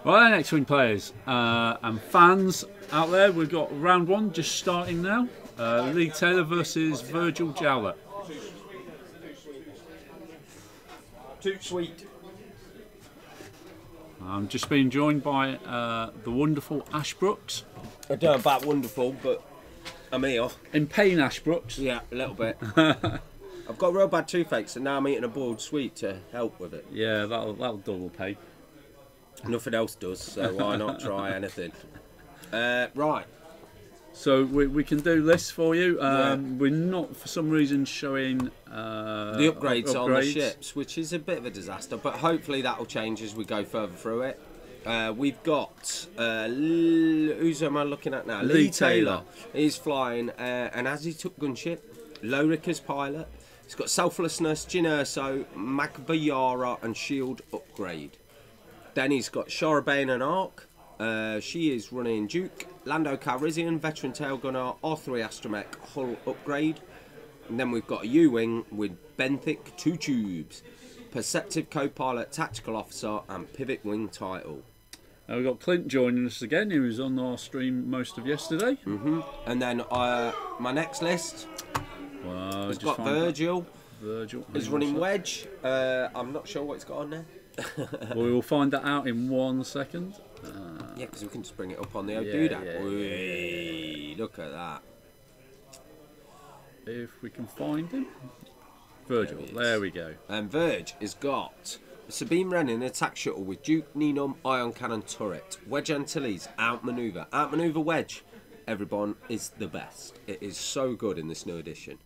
Right, X-Wing players and fans out there, we've got round one just starting now. Lee Taylor versus Virgil Jowlitt. Too sweet. I'm just being joined by the wonderful Ash Brooks. I don't know about wonderful, but I'm here. In pain, Ash Brooks. Yeah, a little bit. I've got real bad toothaches, and now I'm eating a boiled sweet to help with it. Yeah, that'll double pain. Nothing else does, so why not try anything? Right. So we can do this for you. Yeah. We're not, for some reason, showing the upgrades on the ships, which is a bit of a disaster, but hopefully that'll change as we go further through it. We've got who's am I looking at now? Lee Taylor. He's flying, and as he took gunship, Lorik as pilot. He's got Selflessness, Jyn Erso, Magvayara, and Shield upgrade. Then he's got Shorabane and Arc. She is running Duke, Lando Calrissian, Veteran Tail Gunner, R3 Astromech, Hull upgrade. And then we've got a U-Wing with Benthic, 2 tubes, Perceptive Co-Pilot, Tactical Officer, and Pivot Wing title. We've got Clint joining us again, who was on our stream most of yesterday. And then my next list has got Virgil. Virgil is running Wedge. I'm not sure what it's got on there. We will find that out in 1 second. Yeah, because we can just bring it up on the Yeah. Whee, look at that. If we can find him. Virgil, there we go. And Virg has got Sabine Wren in attack shuttle with Duke, Nenum, Ion Cannon turret. Wedge Antilles, outmaneuver. Outmaneuver Wedge, everyone, is the best. It is so good in this new edition.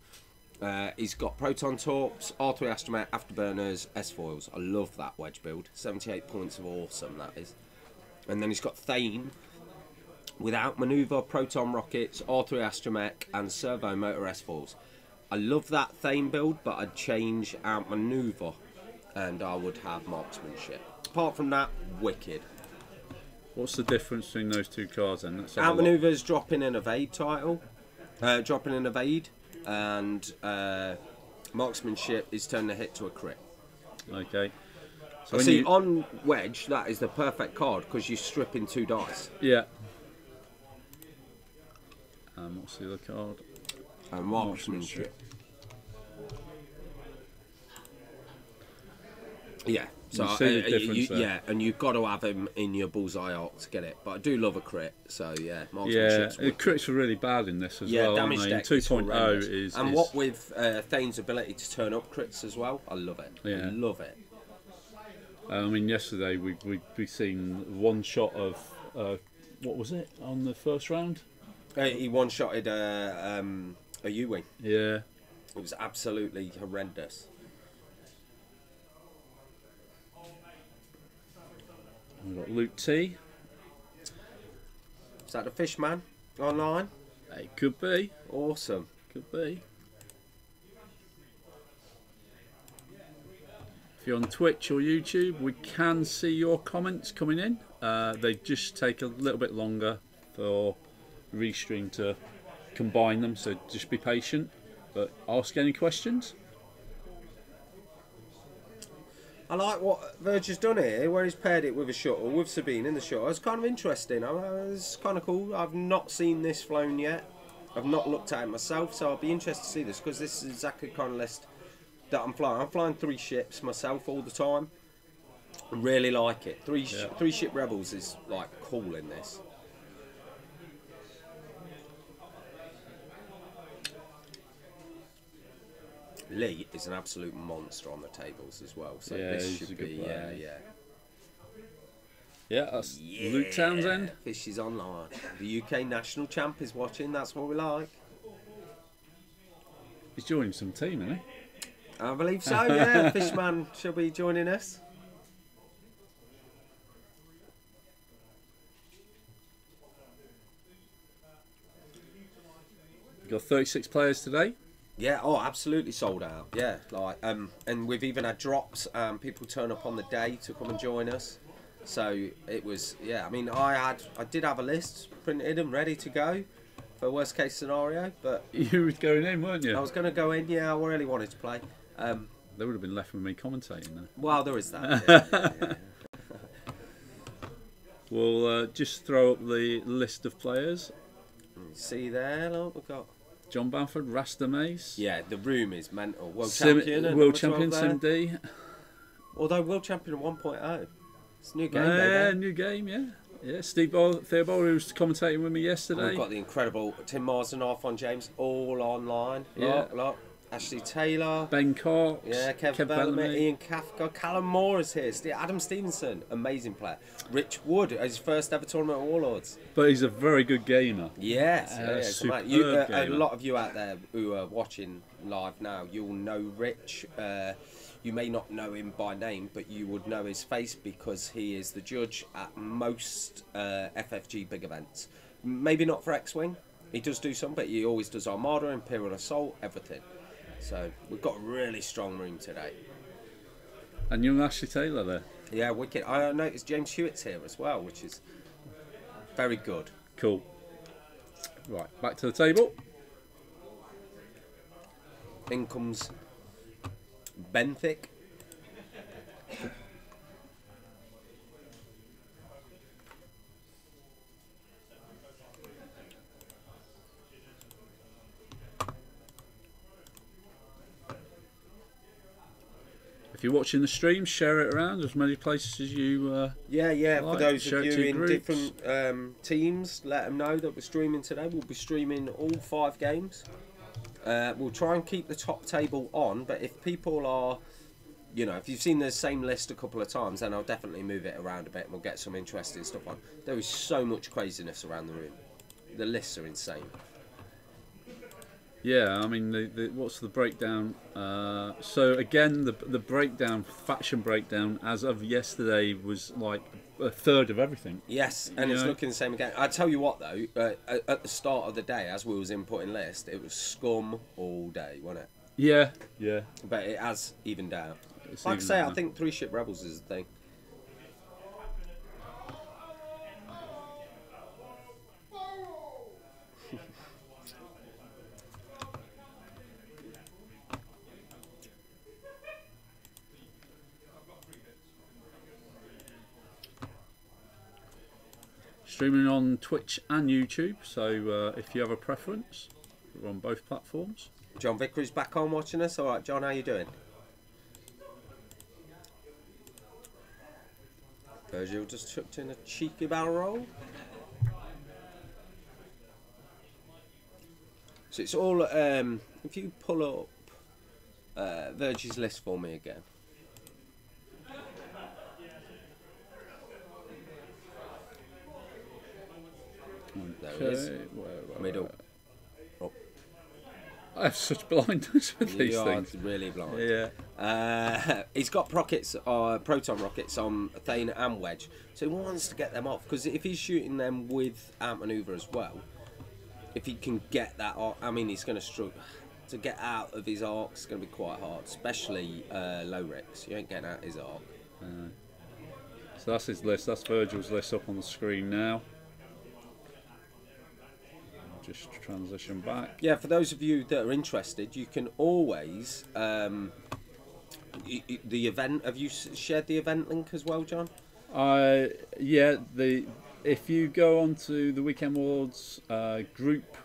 He's got Proton Torps, R3 Astromech, Afterburners, S-Foils. I love that Wedge build. 78 points of awesome, that is. And then he's got Thane with Outmaneuver, Proton Rockets, R3 Astromech, and Servo Motor S-Foils. I love that Thane build, but I'd change Outmaneuver and I would have Marksmanship. Apart from that, wicked. What's the difference between those two cards then? Let's have Outmaneuver's dropping in Evade title. Dropping in Evade. And Marksmanship is turning a hit to a crit. Okay. So see, on Wedge, that is the perfect card because you're stripping 2 dice. Yeah. What's the other card? Marksmanship. Yeah. So you see the difference there. Yeah, and you've got to have him in your bullseye arc to get it. But I do love a crit, so yeah, Marksmanship's the crits are really bad in this as well. Damage aren't deck they? 2.0 is. And what with Thane's ability to turn up crits as well, I love it. Yeah. I love it. I mean, yesterday we seen one shot of what was it on the first round? He one-shotted a U-Wing. Yeah. It was absolutely horrendous. We've got Luke T. Is that the Fishman online? It could be. Awesome. Could be. If you're on Twitch or YouTube, we can see your comments coming in. They just take a little bit longer for Restream to combine them, so just be patient. But ask any questions. I like what Virgil's done here, where he's paired it with a shuttle, with Sabine in the shuttle. It's kind of interesting. It's kind of cool. I've not seen this flown yet. I've not looked at it myself, so I'll be interested to see this, because this is exactly the kind of list that I'm flying. I'm flying 3 ships myself all the time. I really like it. 3 ship Rebels is like cool in this. Lee is an absolute monster on the tables as well, so Yeah, this he's should a good be player. yeah. That's Luke Townsend. Fish is online. The UK national champ is watching. That's what we like. He's joining some team, isn't he? I believe so. Yeah, Fishman shall be joining us. We've got 36 players today. Yeah, oh, absolutely sold out. Yeah, like and we've even had drops. People turn up on the day to come and join us. So it was, yeah. I mean, I did have a list printed and ready to go for worst case scenario, but You were going in, weren't you? I was going to go in. Yeah, I really wanted to play. They would have been left with me commentating then. Well, there is that. Yeah, yeah, yeah. We'll just throw up the list of players. See there, look, we've got John Bamford, Rasta Mace. Yeah, the room is mental. World Sim, champion. And world champion Sim D. Although world champion 1.0. It's a new game, Yeah, baby. new game, yeah. Yeah, Steve Theobald, who was commentating with me yesterday. We've got the incredible Tim Marsden, Arfon James, all online. Yeah. Look. Ashley Taylor. Ben Cox. Yeah, Kev Bellamy, Ian Kafka, Callum Moore is here. Adam Stevenson, amazing player. Rich Wood, his first ever tournament at Warlords. But he's a very good gamer. Yes, superb a gamer. lot of you out there who are watching live now, you'll know Rich. You may not know him by name, but you would know his face because he is the judge at most FFG big events. Maybe not for X-Wing. He does do some, but he always does Armada, Imperial Assault, everything. So we've got a really strong room today. And young Ashley Taylor there. Yeah, wicked. I noticed James Hewitt's here as well, which is very good. Cool. Right, back to the table. In comes Benthic. If you're watching the stream, share it around as many places as you Yeah. like. For those Share of it you to in groups. different teams, let them know that we're streaming today. We'll be streaming all 5 games. We'll try and keep the top table on, but if people are, if you've seen the same list a couple of times, then I'll definitely move it around a bit and we'll get some interesting stuff on. There is so much craziness around the room. The lists are insane. Yeah, I mean, what's the breakdown? So again, the breakdown, faction breakdown, as of yesterday, was like a third of everything. Yes, and it's looking the same again. I tell you what, though, at the start of the day, as we was inputting list, it was scum all day, wasn't it? Yeah. But it has evened out. It's Like I evened say, out I now. think 3 ship rebels is the thing. Streaming on Twitch and YouTube, so if you have a preference, we're on both platforms. John Vickery's back on watching us. All right, John, how you doing? Virgil just chucked in a cheeky barrel roll. So it's all, if you pull up Virgil's list for me again. There it is. Middle. Oh. I have such blindness with these You are things. really blind. Yeah. He's got proton rockets on Thane and Wedge, so he wants to get them off, because if he's shooting them with outmaneuver as well, if he can get that arc, I mean, he's going to struggle to get out of his arc. It's going to be quite hard, especially low Rex. You ain't getting out his arc. So that's his list. That's Virgil's list up on the screen now. Just transition back. Yeah, for those of you that are interested, you can always the event. Have you shared the event link as well, John? Yeah. If you go onto the Weekend Warlords group,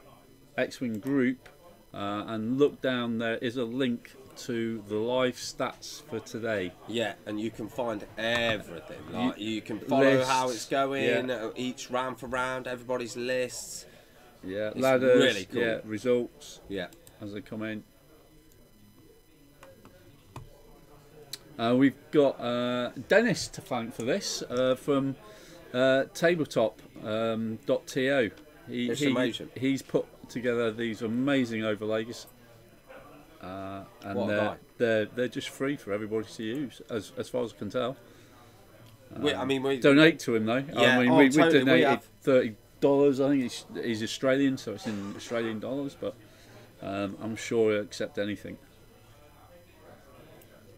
X-Wing group, and look down, there is a link to the live stats for today. Yeah, and you can find everything. Like you can follow lists, how it's going, yeah. Each round for round, everybody's lists. Yeah, It's ladders. really cool. Yeah, results. Yeah. As they come in. We've got Dennis to thank for this from tabletop.to. It's amazing. He's put together these amazing overlays, What and they're just free for everybody to use, as far as I can tell. We Donate to him though. Yeah, I mean, oh, we totally. donated $30. I think he's Australian, so it's in Australian dollars, but I'm sure he'll accept anything.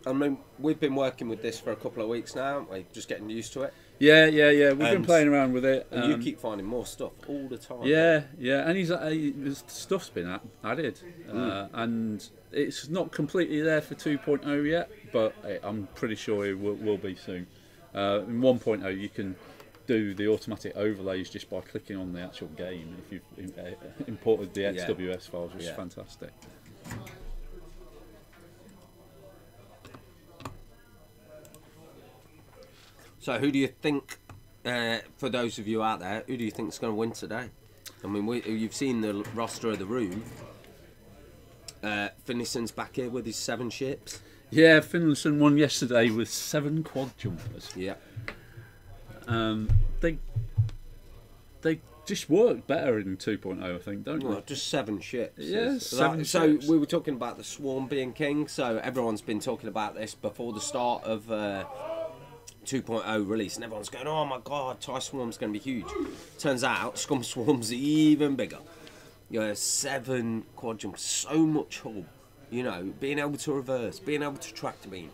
I mean, we've been working with this for a couple of weeks now, aren't we? Just getting used to it. Yeah. We've been playing around with it. And you keep finding more stuff all the time. Yeah, and his stuff's been added, and it's not completely there for 2.0 yet, but I'm pretty sure it will be soon. In 1.0 you can do the automatic overlays just by clicking on the actual game if you've imported the XWS files, which is fantastic. So who do you think, for those of you out there, who do you think is going to win today? I mean, you've seen the roster of the room. Finlayson's back here with his 7 ships. Yeah, Finlayson won yesterday with 7 quad jumpers. Yeah. They just work better in 2.0, I think, don't Well, they? just 7 ships. Yeah, 7 so ships. we were talking about the Swarm being king, so everyone's been talking about this before the start of 2.0 release, and everyone's going, oh my god, TIE Swarm's going to be huge. Turns out, Scum Swarm's even bigger. 7 quad jumps, so much hull. You know, being able to reverse, being able to track to beam.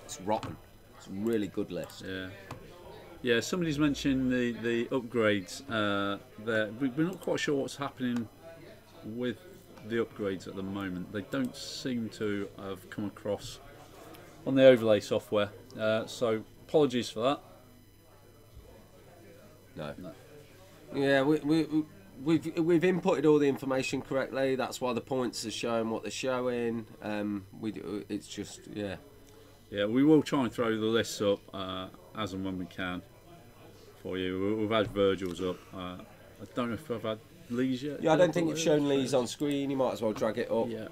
It's rotten. It's a really good list. Yeah. Yeah, somebody's mentioned the upgrades. There, we're not quite sure what's happening with the upgrades at the moment. They don't seem to have come across on the overlay software. So apologies for that. No. Yeah, we've inputted all the information correctly. That's why the points are showing what they're showing. It's just Yeah, we will try and throw the lists up as and when we can for you. We've had Virgil's up. I don't know if I've had Lee's yet. Yeah, I don't think it's shown Lee's on screen. You might as well drag it up. Yeah.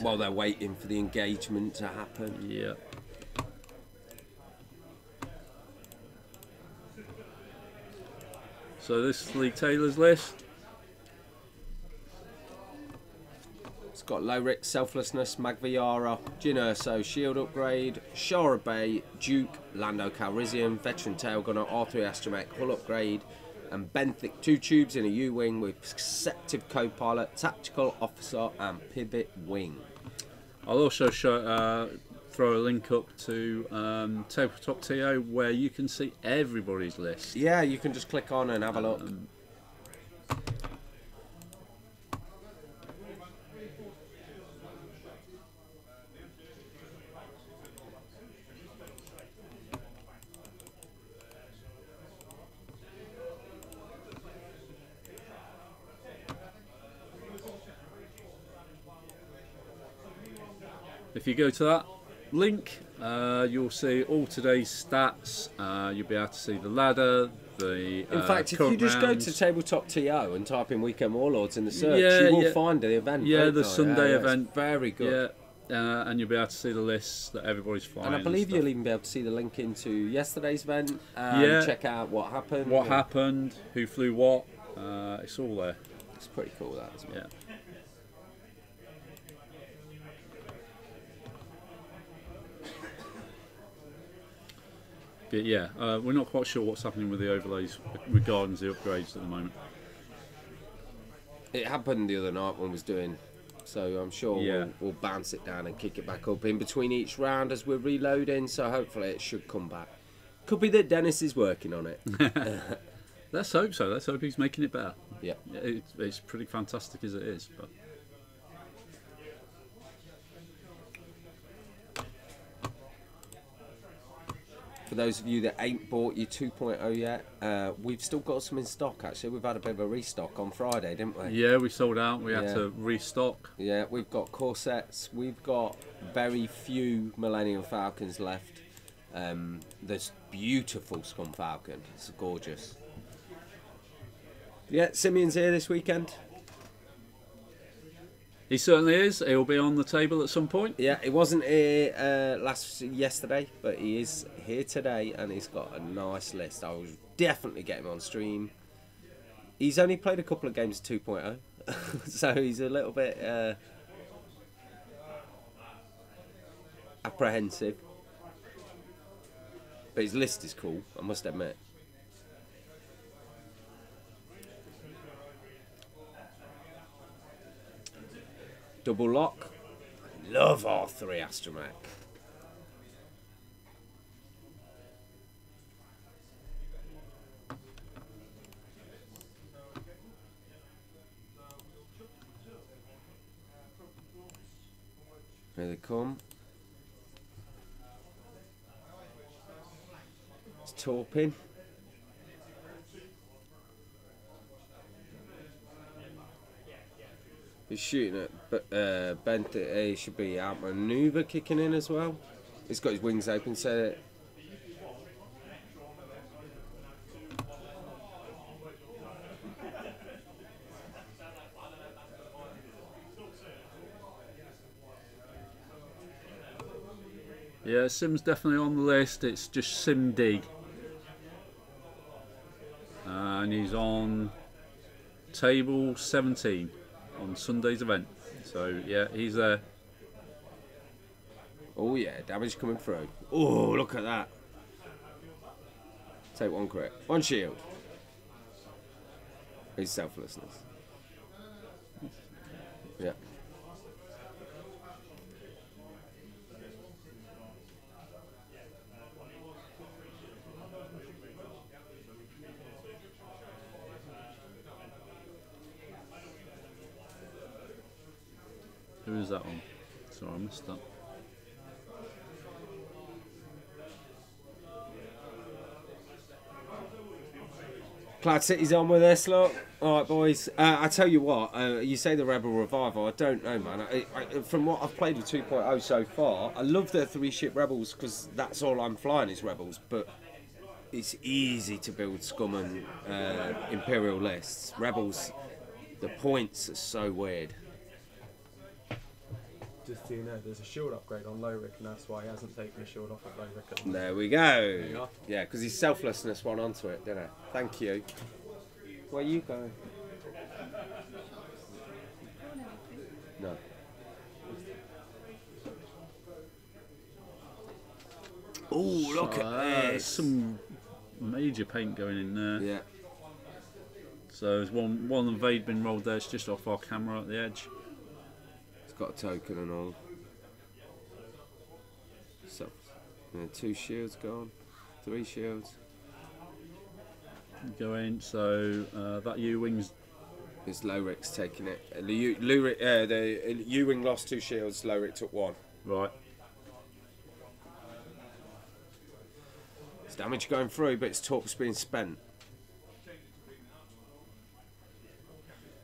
While they're waiting for the engagement to happen. Yeah. So this is Lee Taylor's list. It's got Lorik, Selflessness, Magviara, Jyn Erso, Shield Upgrade, Shara Bay, Duke, Lando Calrissian, Veteran Tailgunner, R3 Astromech, Hull Upgrade, and Benthic 2 tubes in a U-Wing with Perceptive Co-Pilot, Tactical Officer, and Pivot Wing. I'll also throw a link up to Tabletop TO where you can see everybody's list. Yeah, you can just click on and have a look. If you go to that link, you'll see all today's stats. You'll be able to see the ladder, the In fact, if you just go to Tabletop TO and type in Weekend Warlords in the search, you will find the event. Yeah, the Sunday event. It's very good. Yeah, and you'll be able to see the lists that everybody's flying. And I believe you'll even be able to see the link into yesterday's event and check out what happened. What happened, who flew what. It's all there. It's pretty cool, that, isn't it? Yeah. But yeah, we're not quite sure what's happening with the overlays regarding the upgrades at the moment. It happened the other night when we was doing, so I'm sure we'll bounce it down and kick it back up in between each round as we're reloading, so hopefully it should come back. Could be that Dennis is working on it. Let's hope so. Let's hope he's making it better. Yeah. It's pretty fantastic as it is. But for those of you that ain't bought your 2.0 yet, we've still got some in stock actually. We've had a bit of a restock on Friday, didn't we? Yeah, we sold out. We had to restock. Yeah, we've got corsets. We've got very few Millennium Falcons left. There's beautiful Scum Falcon. It's gorgeous. Yeah, Simeon's here this weekend. He certainly is. He'll be on the table at some point. Yeah, he wasn't here yesterday, but he is here today, and he's got a nice list. I will definitely get him on stream. He's only played a couple of games 2.0, so he's a little bit apprehensive. But his list is cool, I must admit. Double lock. Love R3 Astromech. Here they come. Torpin. He's shooting at banter. He should be outmaneuver kicking in as well. He's got his wings open, so. Yeah, Sim's definitely on the list. It's just Sim Dig. And he's on table 17 on Sunday's event. So, yeah, he's there. Oh, yeah, damage coming through. Oh, look at that. Take one crit. One shield. His selflessness. Yeah. Who is that one? Sorry, I missed that. Cloud City's on with us, look. Alright, boys. I tell you what, you say the Rebel Revival. I don't know, man. From what I've played with 2.0 so far, I love the 3-ship Rebels because that's all I'm flying is Rebels. But it's easy to build Scum and Imperial lists. Rebels, the points are so weird. Just so you know, there's a shield upgrade on Lorik, and that's why he hasn't taken the shield off of Lorik. There we go. Yeah, because his selflessness went onto it, didn't it? Thank you. Where are you going? No. Oh, look at this. Some major paint going in there. Yeah. So there's one evade been rolled there. It's just off our camera at the edge. Got a token and all. So, 2 shields gone, 3 shields. Going, so that U-wing's. It's Lorik's taking it. And the U-wing lost 2 shields, Lorik took 1. Right. It's damage going through, but its torp's being spent.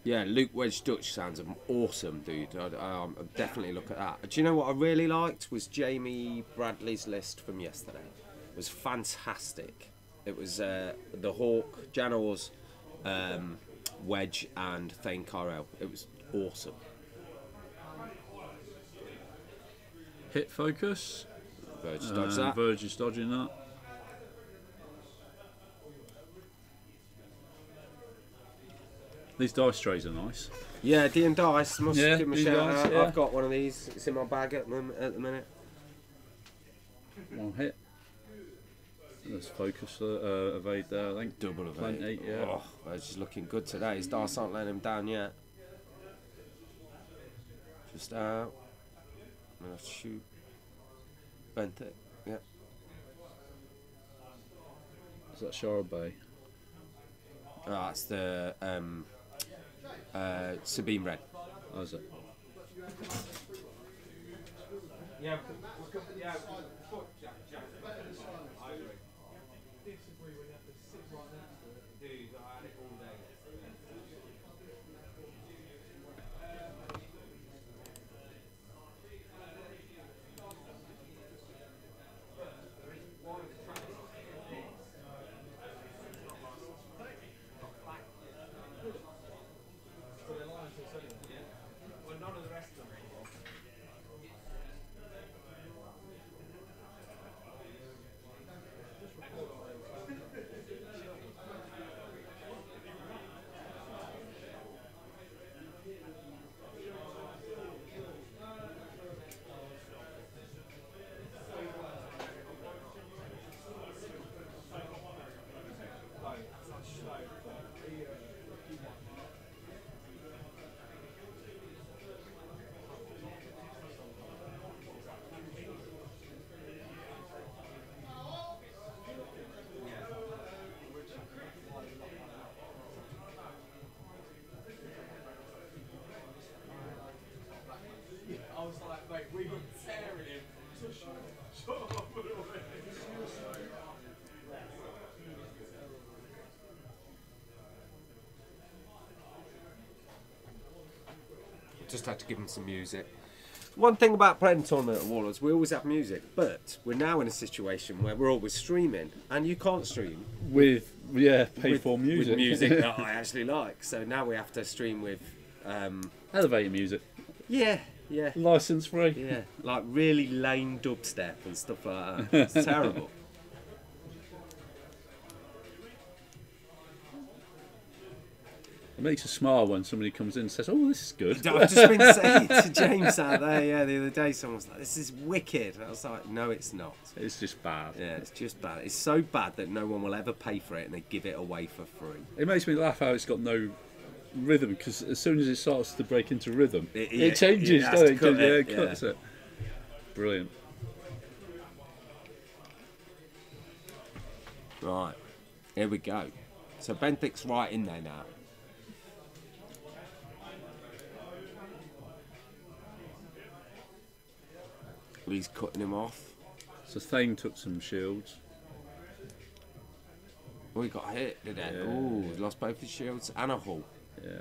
Yeah, Luke Wedge Dutch sounds awesome, dude. I'll definitely look at that. Do you know what I really liked was Jamie Bradley's list from yesterday. It was fantastic. It was the Hawk, Janors, Wedge, and Thane Kyrell. It was awesome. Hit focus. Virgil dodged that. Virgil's dodging that. These dice trays are nice. Yeah, D and Dice. Must Yeah, give them a D&D shout Dice, out. yeah. I've got one of these. It's in my bag at the minute. One hit. There's focus evade there, I think. Double evade. Plenty, yeah. Oh, Virgil's looking good today. His dice aren't letting him down yet. Just out. I'm gonna shoot. Bent it. Yeah. Is that Shara Bay? Oh, that's the Sabine Red. Oh, is it? Yeah, just had to give them some music. One thing about playing the tournament at Warlords, we always have music, but we're now in a situation where we're always streaming, and you can't stream with pay for music. With music that I actually like. So now we have to stream with elevator music. Yeah. License free. Yeah, like really lame dubstep and stuff like that. It's terrible. It makes a smile when somebody comes in and says, "Oh, this is good." I've just been saying to James out there, the other day, someone was like, "This is wicked." And I was like, "No, it's not. It's just bad." Yeah, it's just bad. It's so bad that no one will ever pay for it, and they give it away for free. It makes me laugh how it's got no rhythm, because as soon as it starts to break into rhythm, it changes, doesn't it? It cuts it. Brilliant. Right, here we go. So Benthic's right in there now. He's cutting him off. So Thane took some shields. Oh, he got hit, did he? Yeah. Oh, he's lost both his shields and a hull. Yeah.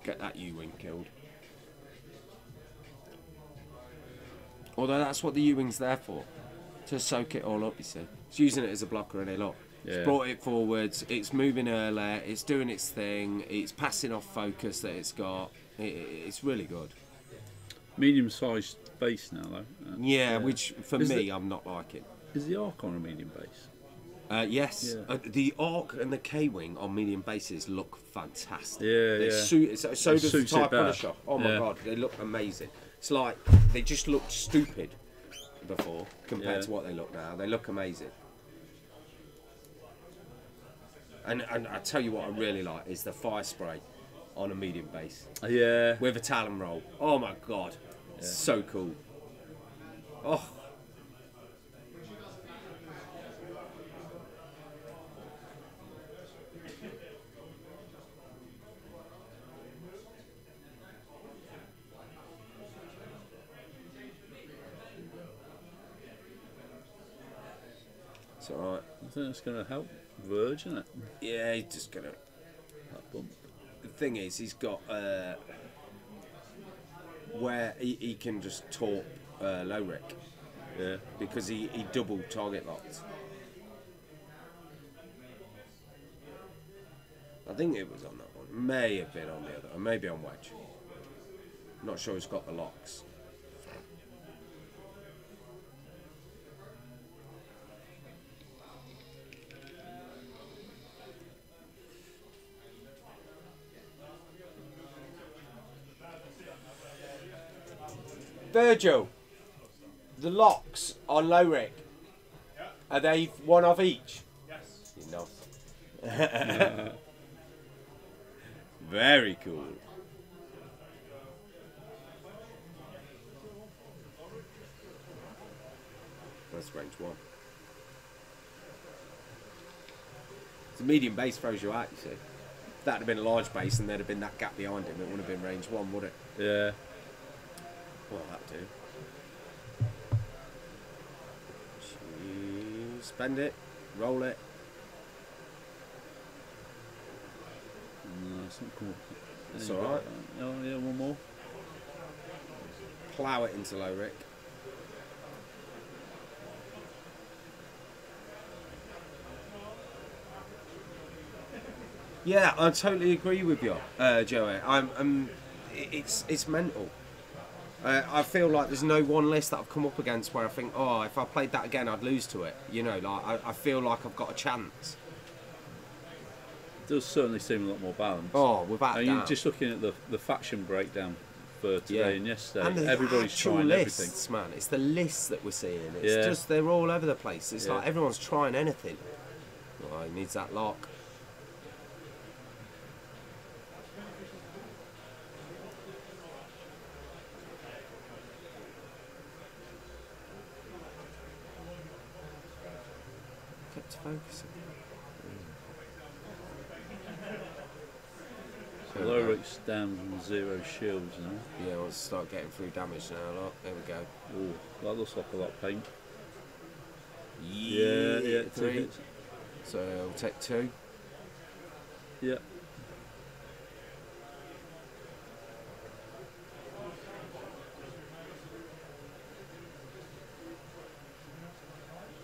Get that U-wing killed. Although that's what the U-wing's there for. To soak it all up, you see. It's using it as a blocker, and look. Yeah. It's brought it forwards, it's moving earlier, it's doing its thing, it's passing off focus that it's got. It's really good. Medium-sized base now, though. Yeah, which for me, I'm not liking. Is the Ark on a medium base? Yes. Yeah. The Arc and the K-wing on medium bases look fantastic. Yeah, They yeah. suit, so does the Suits it TIE better. Punisher. Oh my Yeah. god, they look amazing. It's like they just looked stupid before compared to what they look now. They look amazing. And I tell you what I really like is the fire spray on a medium base Yeah. with a Talon roll. Oh my god, so cool. Oh. It's alright. I think that's going to help Virgil, isn't it? Yeah, he's just gonna. That bump. The thing is, he's got where he can just torp Lowrick Yeah. because he double target locked. I think it was on that one. May have been on the other, or maybe on Wedge. Not sure he's got the locks. Virgil, the locks on Lowrick, are they one of each? Yes. You know. Very cool. That's range one. The medium base throws you out, you see. If that had been a large base and there'd have been that gap behind him, it wouldn't have been range one, would it? Yeah. What will that do? Spend it, roll it. No, it's not cool. It's alright. Oh, yeah, one more. Plough it into Lowrick. Yeah, I totally agree with you, Joey. It's mental. I feel like there's no one list that I've come up against where I think, oh, if I played that again, I'd lose to it. You know, like I feel like I've got a chance. It does certainly seem a lot more balanced. Oh, without And doubt. you're just looking at the faction breakdown for today and yesterday. And the Everybody's actual trying lists, everything. man. It's the lists that we're seeing. It's Yeah. just they're all over the place. It's Yeah. like everyone's trying anything. Oh, he needs that lock. Kept focusing. So Loric's down 0 shields now. Yeah, let's start getting through damage now. Look, there we go. Oh, that looks like a lot of paint. Yeah, 2 3. hits. So I'll take 2. Yeah.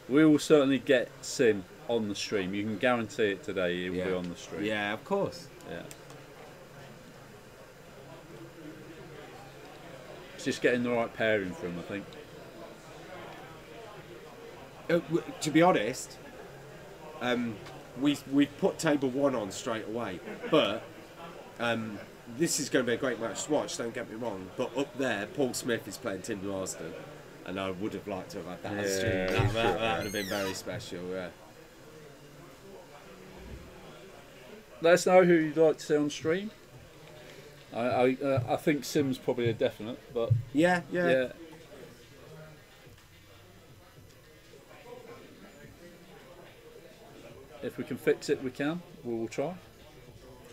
We will certainly get Sim on the stream. You can guarantee it today. He will be on the stream. Yeah, of course. Yeah. It's just getting the right pairing for him, I think. To be honest, we've put table 1 on straight away, but this is going to be a great match to watch, don't get me wrong, but up there Paul Smith is playing Tim Marsden, and I would have liked to have had that on stream. That would have been very special. Yeah. Let us know who you'd like to see on stream. I think Sim's probably a definite, but Yeah. If we can fix it, we can. We will try.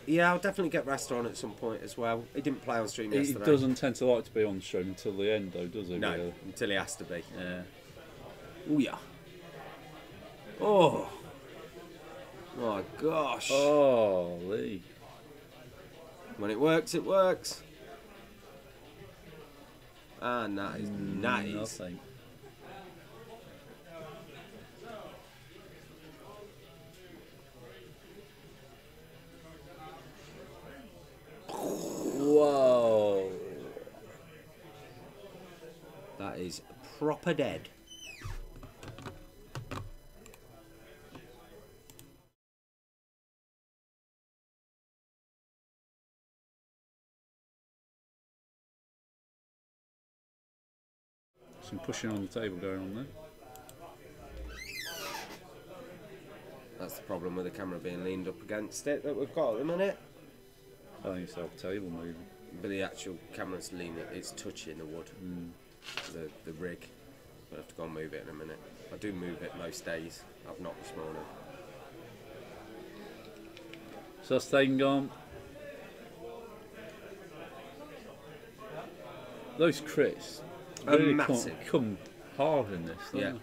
Yeah, I'll definitely get Rasta on at some point as well. He didn't play on stream He yesterday. doesn't tend to like to be on stream until the end, though, does he? No, really? until he has to be. Yeah. Oh yeah. Oh. My gosh. Oh, Lee. When it works, it works. Ah, nice. Nice. Nothing. Whoa. That is proper dead. Some pushing on the table going on there. That's the problem with the camera being leaned up against it that we've got at the minute. I think it's the table moving. But the actual camera's leaning, it's touching the wood. The rig. I'll have to go and move it in a minute. I do move it most days. I've not this morning. Sustain gone. Those crits really massive. come hard in this, don't Yeah. they?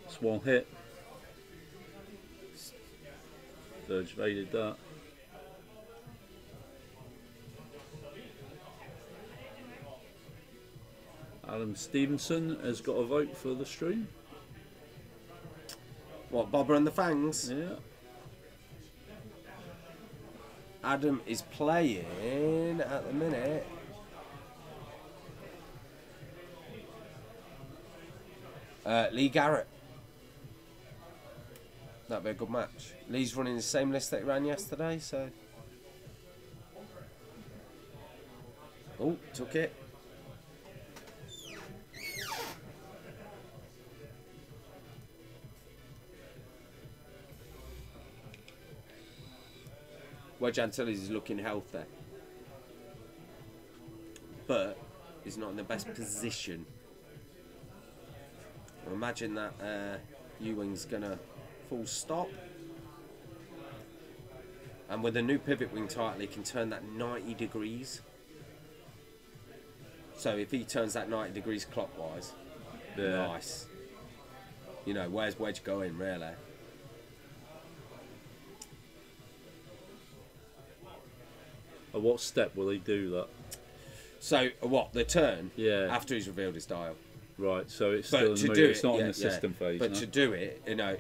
It's one hit. Virgil evaded that. Adam Stevenson has got a vote for the stream. What, Bobber and the Fangs? Yeah. Adam is playing at the minute. Lee Garrett. That'd be a good match. Lee's running the same list that he ran yesterday, so. Oh, took it. Wedge Antilles is looking healthy, but he's not in the best position. I imagine that Ewing's gonna full stop, and with a new pivot wing title, he can turn that 90 degrees. So if he turns that 90 degrees clockwise, nice. You know, where's Wedge going, really? At what step will he do that? So what? The turn? Yeah. After he's revealed his dial. Right, so it's But still to in the do move. It's it, not yeah, in the system phase. But no? to do it, you know,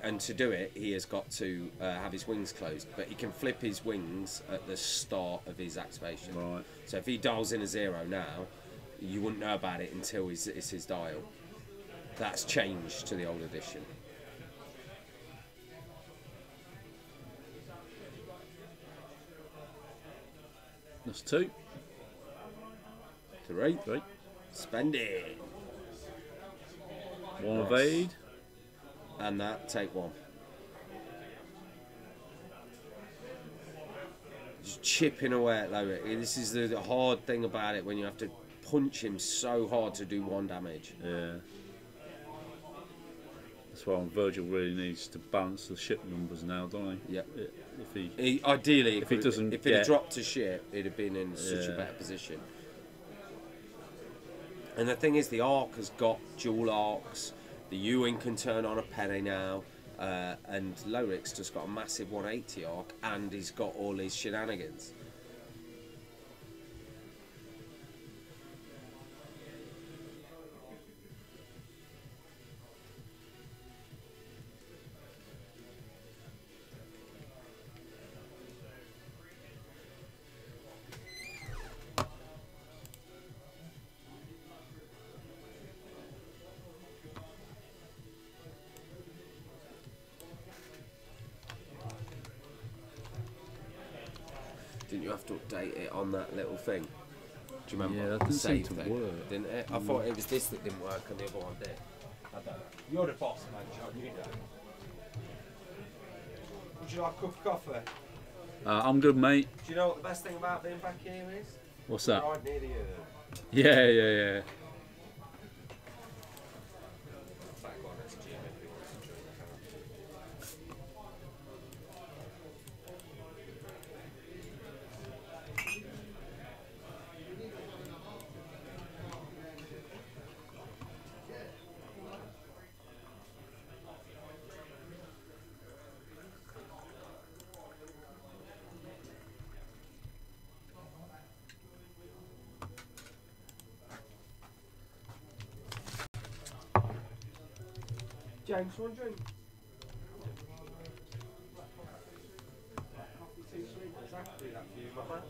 and to do it, he has got to have his wings closed. But he can flip his wings at the start of his activation. Right. So if he dials in a 0 now, you wouldn't know about it until it's his dial. That's changed to the old edition. That's 2. 3. 3. Spend it. 1 Nice. evade. And that, take 1. just chipping away at Lowick. This is the hard thing about it, when you have to punch him so hard to do 1 damage. Yeah. That's why Virgil really needs to balance the ship numbers now, don't he? Yeah. If he ideally, if he doesn't if it had dropped to ship, he'd have been in such a better position. And the thing is, the arc has got dual arcs. The Ewing can turn on a penny now, and Loric's just got a massive 180 arc, and he's got all these shenanigans. Didn't you have to update it on that little thing? Do you remember? Yeah, that didn't seem to thing, work. didn't it? I thought it was this that didn't work and the other one did. I don't know. You're the boss, man, John. You know. Would you like a cup of coffee? I'm good, mate. Do you know what the best thing about being back here is? What's that? Right near the earth. Yeah. Back on SG if you want to join the camp. James, you want a drink? Coffee too sweet. I can do that for you, my man.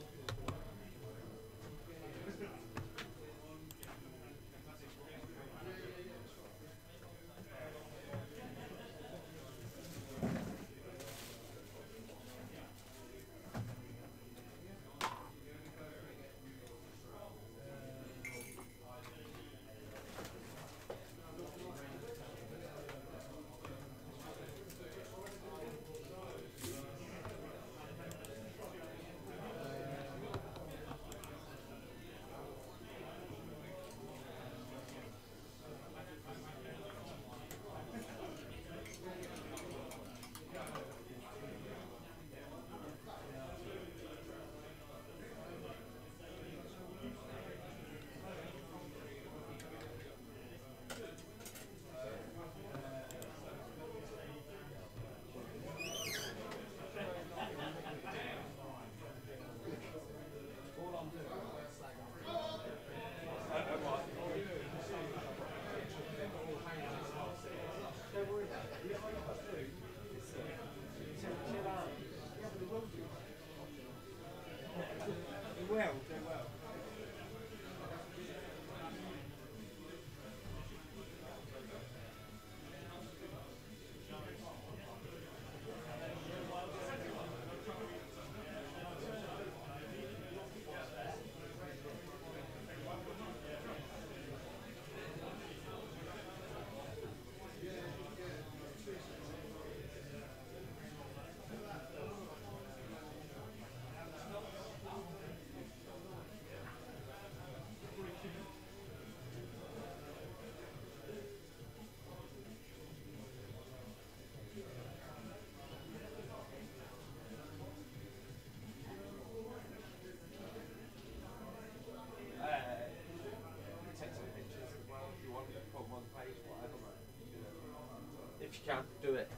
If you can, do it.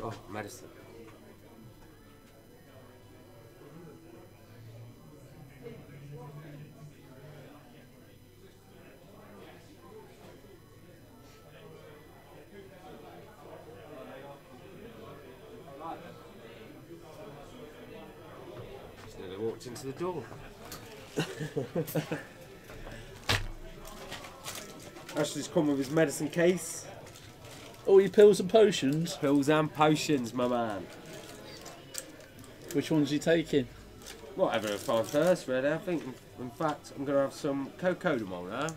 Oh, medicine. Just nearly walked into the door. Ashley's come with his medicine case. All your pills and potions? Pills and potions, my man. Which ones are you taking? Whatever I find first, really. I think, in fact, I'm going to have some cocodamol now.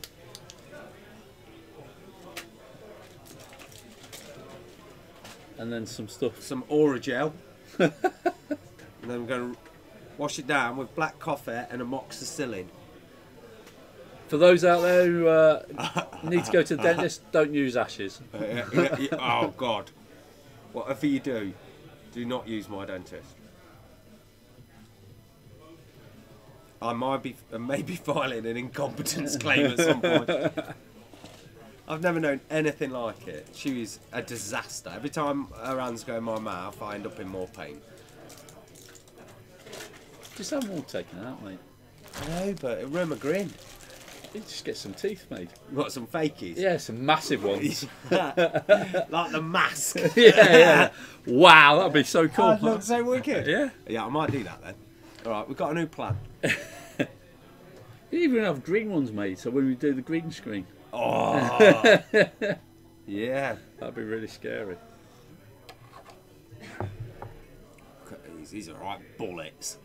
And then some stuff. Some Oragel. And then I'm going to Wash it down with black coffee and amoxicillin. For those out there who need to go to the dentist, don't use ashes. Oh God! Whatever you do not use my dentist. I may be filing an incompetence claim at some point. I've never known anything like it. She is a disaster. Every time her hands go in my mouth, I end up in more pain. Just have them all taken out, mate. I know, but it'll ruin my grin. You just get some teeth made. What, some fakies? Yeah, some massive ones. Like the mask. Yeah. Wow, that'd be so cool. That looks so wicked. Yeah. Yeah, I might do that then. Alright, we've got a new plan. You even have green ones made, so when we do the green screen. Oh. Yeah. That'd be really scary. Look at these. These are right bullets.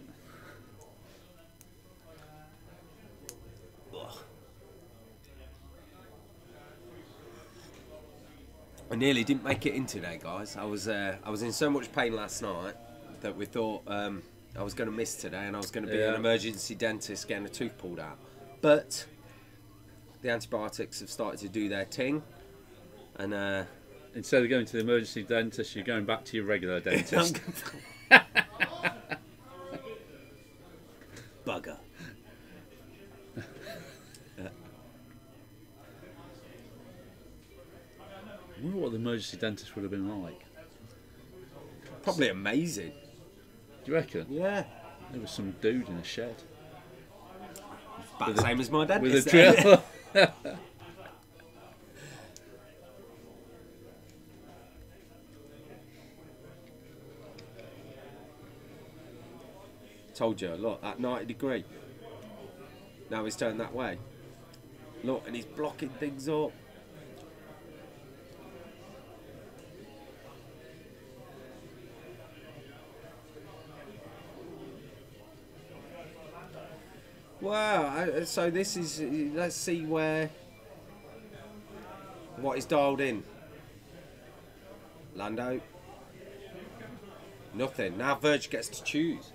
Ugh. I nearly didn't make it in today, guys. I was in so much pain last night that we thought I was going to miss today, and I was going to be an emergency dentist getting a tooth pulled out. But the antibiotics have started to do their thing, and instead of going to the emergency dentist, you're going back to your regular dentist. Bugger. I wonder what the emergency dentist would have been like. Probably amazing. Do you reckon? Yeah. There was some dude in a shed. About the same as my dentist. With a drill. Told you, look, at 90 degree. Now he's turned that way. Look, and he's blocking things up. Wow, so this is, let's see what is dialed in. Lando. Nothing. Now Virgil gets to choose.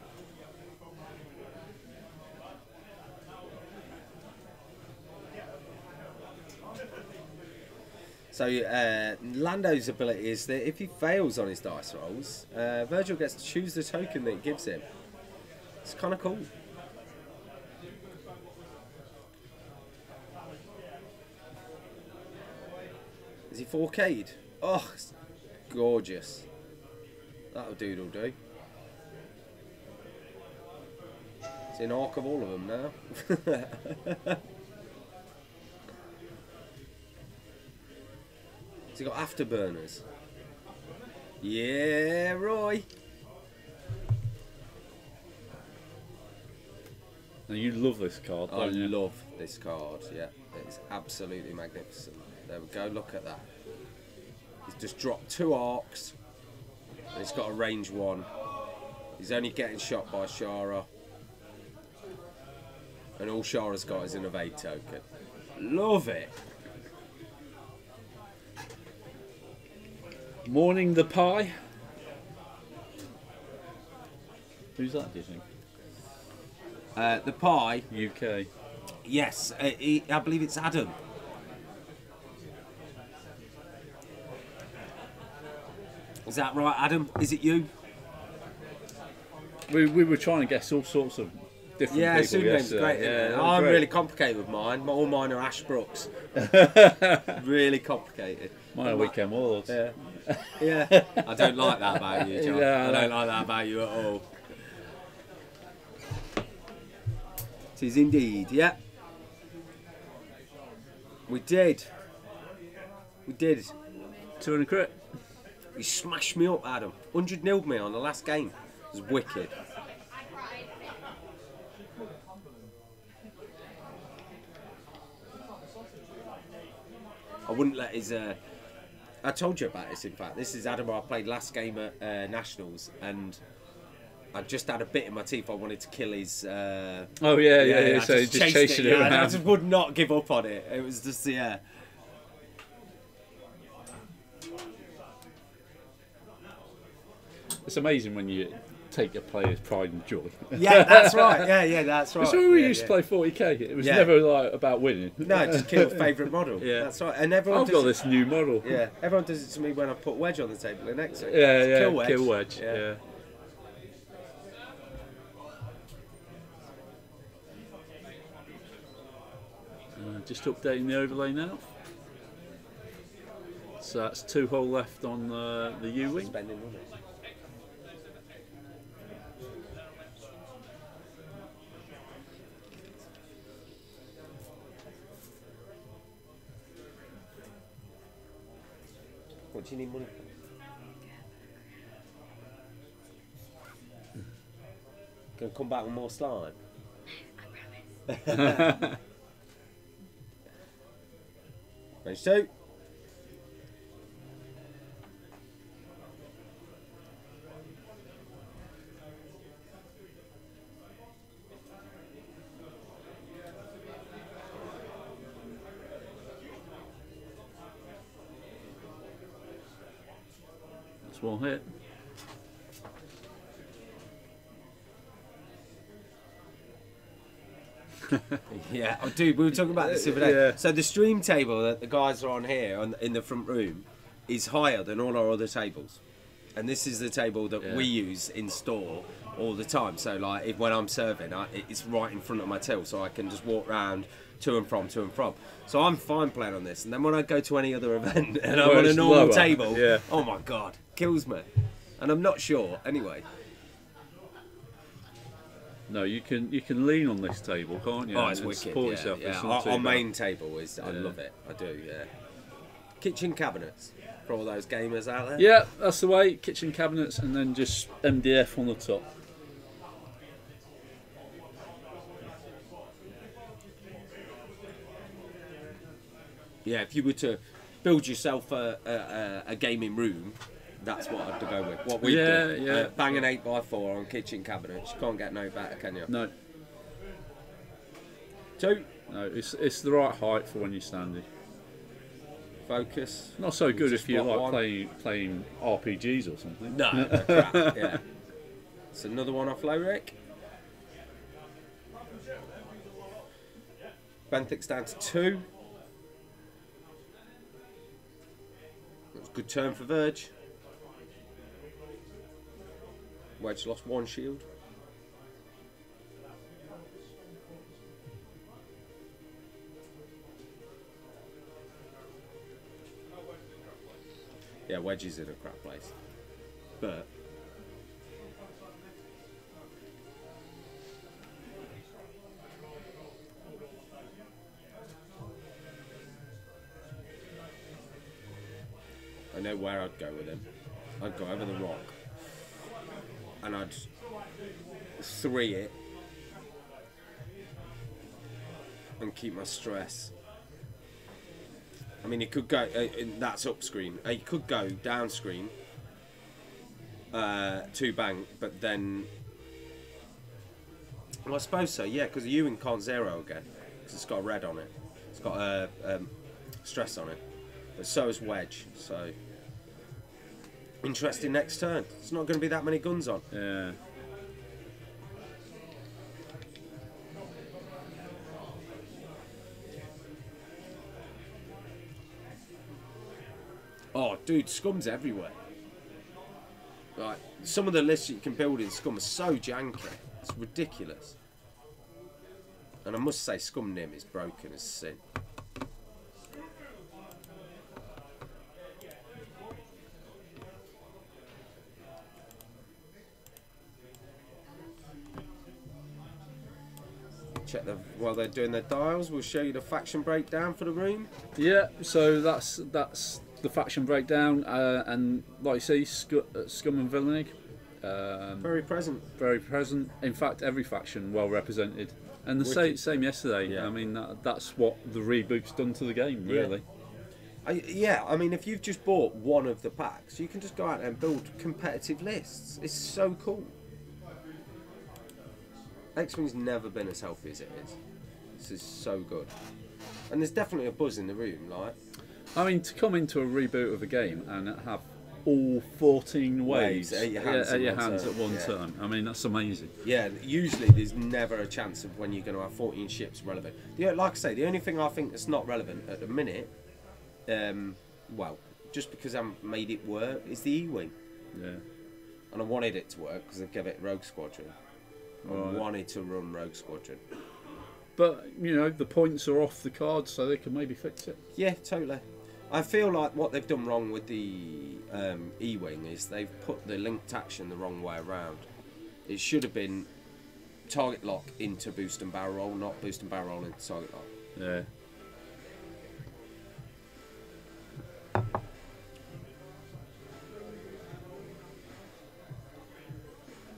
So Lando's ability is that if he fails on his dice rolls, Virgil gets to choose the token that it gives him. It's kind of cool. Is he 4K'd? Oh, it's gorgeous. That'll do. It's in arc of all of them now. Has he got afterburners? Yeah, Roy. Now you love this card, I don't you? love this card, yeah. It's absolutely magnificent. There we go, look at that. He's just dropped 2 arcs. And he's got a range 1. He's only getting shot by Shara. And all Shara's got is an evade token. Love it. Morning the Pie. Who's that, do you think? The pie. UK. Yes, I believe it's Adam. Is that right, Adam? Is it you? We were trying to guess all sorts of different people. Pseudonyms are great. Yeah, I'm great. really complicated with mine. All mine are Ashbrooks. Really complicated. Mine are Weekend Warlords. Yeah. Yeah. I don't like that about you, John. Yeah, I don't like that about you at all. It is indeed, yeah. We did. 200 crit. You smashed me up, Adam. 100-0'd me on the last game. It was wicked. I wouldn't let his... I told you about this, in fact. This is Adam I played last game at Nationals, and I just had a bit in my teeth. I wanted to kill his... Oh, yeah. So just chasing it around. I just would not give up on it. It was just, yeah. It's amazing when you take your players' pride and joy. Yeah, that's right. Yeah, that's right. That's when we Yeah, used to play 40k. It was Yeah. never like about winning. No, just kill favourite model. Yeah. That's right. And everyone I've does got it- this new model. Yeah, everyone does it to me when I put wedge on the table in Exit. Yeah, It's yeah. Kill wedge. Yeah. Just updating the overlay now. So that's 2 hull left on the U-wing. Spending money. What do you need money for? Gonna come back with more slime? Range 2. That's one hit. Yeah, oh, dude, we were talking about this the other day. Yeah. So the stream table that the guys are on here in the front room is higher than all our other tables, and this is the table that we use in store all the time. So like when I'm serving, it's right in front of my till, so I can just walk round to and from. So I'm fine playing on this, and then when I go to any other event and I'm Where on a it's normal lower, table, yeah. oh my god, kills me. And I'm not sure anyway. No, you can lean on this table, can't you? Oh, it's and wicked. support yourself. Yeah. It's not too Our bad. main table is, I love it. I do, yeah. Kitchen cabinets for all those gamers out there. Yeah, that's the way. Kitchen cabinets and then just MDF on the top. Yeah, if you were to build yourself a gaming room, that's what I'd go with. What we do. Yeah. Bang an 8x4 on kitchen cabinets. You can't get no better, can you? No, 2. no, it's the right height for when you're standing. Focus. Not so good Just if you're block like one. playing RPGs or something. No, no crap, yeah. It's another one off low, Rick. Benthick's down to 2. That's a good turn for Virg. Wedge lost 1 shield. Yeah, Wedge is in a crap place. But I know where I'd go with him. I'd go over the rock and I'd 3 it and keep my stress. I mean, he could go, that's up screen. He could go down screen to bank, but then, well, I suppose so, yeah, because Ewing can't 0 again, because it's got a red on it. It's got a stress on it. But so is Wedge, so interesting next turn. It's not going to be that many guns on. Yeah. Oh, dude, Scum's everywhere. Like, some of the lists you can build in Scum are so janky. It's ridiculous. And I must say, Scum Nim is broken as sin. Check the while they're doing their dials. We'll show you the faction breakdown for the room. Yeah, so that's the faction breakdown, and like you say, Scum and Villainy. Very present. Very present. In fact, every faction well represented. And the same yesterday. Yeah. I mean, that's what the reboot's done to the game, really. Yeah, I mean, if you've just bought one of the packs, you can just go out and build competitive lists. It's so cool. X-Wing's never been as healthy as it is. This is so good. And there's definitely a buzz in the room, like. I mean, to come into a reboot of a game and have all 14 waves At your hands, at one turn. I mean, that's amazing. Yeah, usually there's never a chance of when you're going to have 14 ships relevant. Like I say, the only thing I think that's not relevant at the minute, well, just because I haven't made it work, is the E-Wing. Yeah. And I wanted it to work because I gave it Rogue Squadron. I wanted to run Rogue Squadron. But, you know, the points are off the card, so they can maybe fix it. Yeah, totally. I feel like what they've done wrong with the E-Wing is they've put the linked action the wrong way around. It should have been target lock into boost and barrel roll, not boost and barrel roll into target lock. Yeah.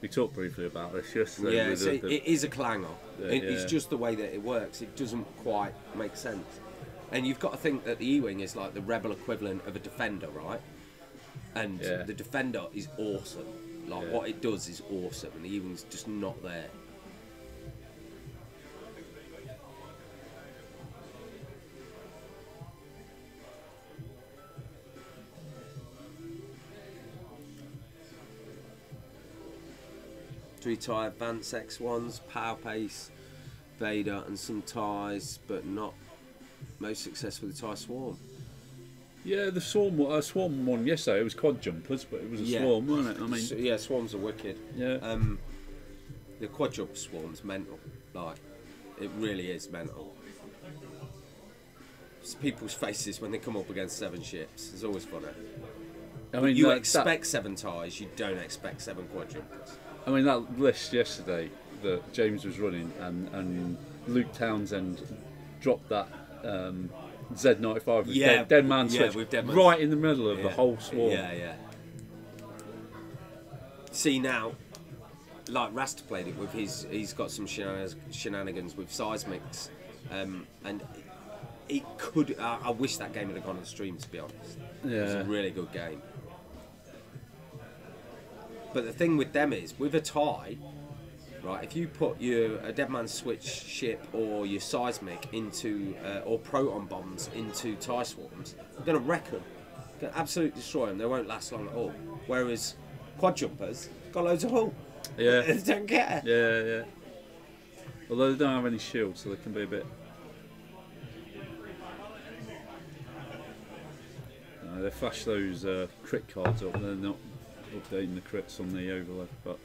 We talked briefly about this yesterday. Yeah, it is a clanger. It's yeah. just the way that it works. It doesn't quite make sense. And you've got to think that the E-Wing is like the rebel equivalent of a defender, right? And the defender is awesome. Like what it does is awesome, and the E-Wing's just not there. Three-tie advance X1s, power pace, Vader, and some ties, but not most successful with the tie swarm. Yeah, the swarm one yesterday. It was quad jumpers, but it was a swarm, wasn't it? I mean, yeah, swarms are wicked. Yeah. The quad jump swarm's mental. Like, it really is mental. It's people's faces when they come up against 7 ships. It's always funny. I mean, you expect 7 ties. You don't expect 7 quad jumpers. I mean, that list yesterday that James was running, and Luke Townsend dropped that Z95 with dead man switch right in the middle of the whole swarm. Yeah. See now, like Rasta played it with he's got some shenanigans with seismics, and it could. I wish that game had gone on the stream, to be honest. Yeah. It was a really good game. But the thing with them is, with a tie, right? If you put a dead man switch ship or your seismic into, or proton bombs into tie swarms, they're going to wreck them. They're going to absolutely destroy them. They won't last long at all. Whereas quad jumpers got loads of hull. Yeah. They don't care. Yeah. Although they don't have any shields, so they can be a bit. They flash those crit cards up. They're not updating the crits on the overlay, but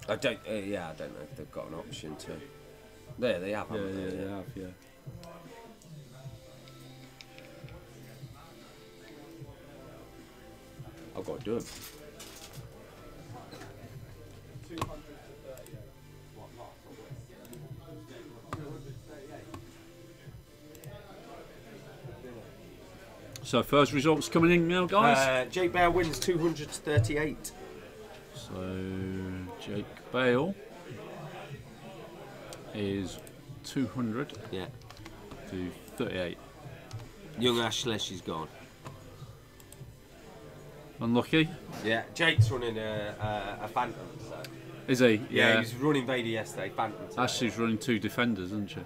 I don't know if they've got an option to. There they have. They have. Yeah. I've got to do them. So first results coming in now, guys. Jake Bale wins 200 to 38. So Jake Bale is 200 to 38. Young Ashlesh is gone. Unlucky. Yeah, Jake's running a Phantom. So. Is he? Yeah, he was running Vader yesterday. Phantom. Today. Ashley's running 2 defenders, isn't she?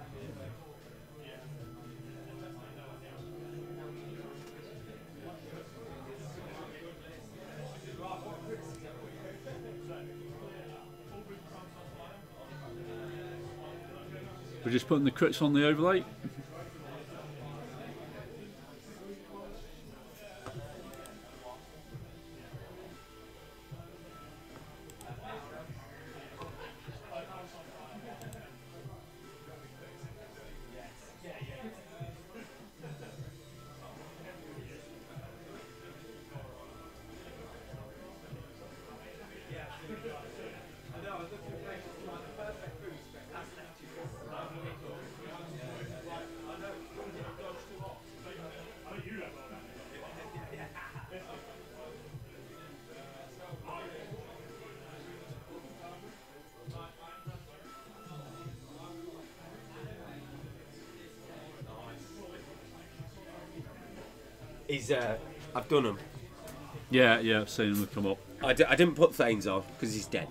We're just putting the crits on the overlay. I've done him. Yeah, I've seen him come up. I didn't put Thanes on because he's dead.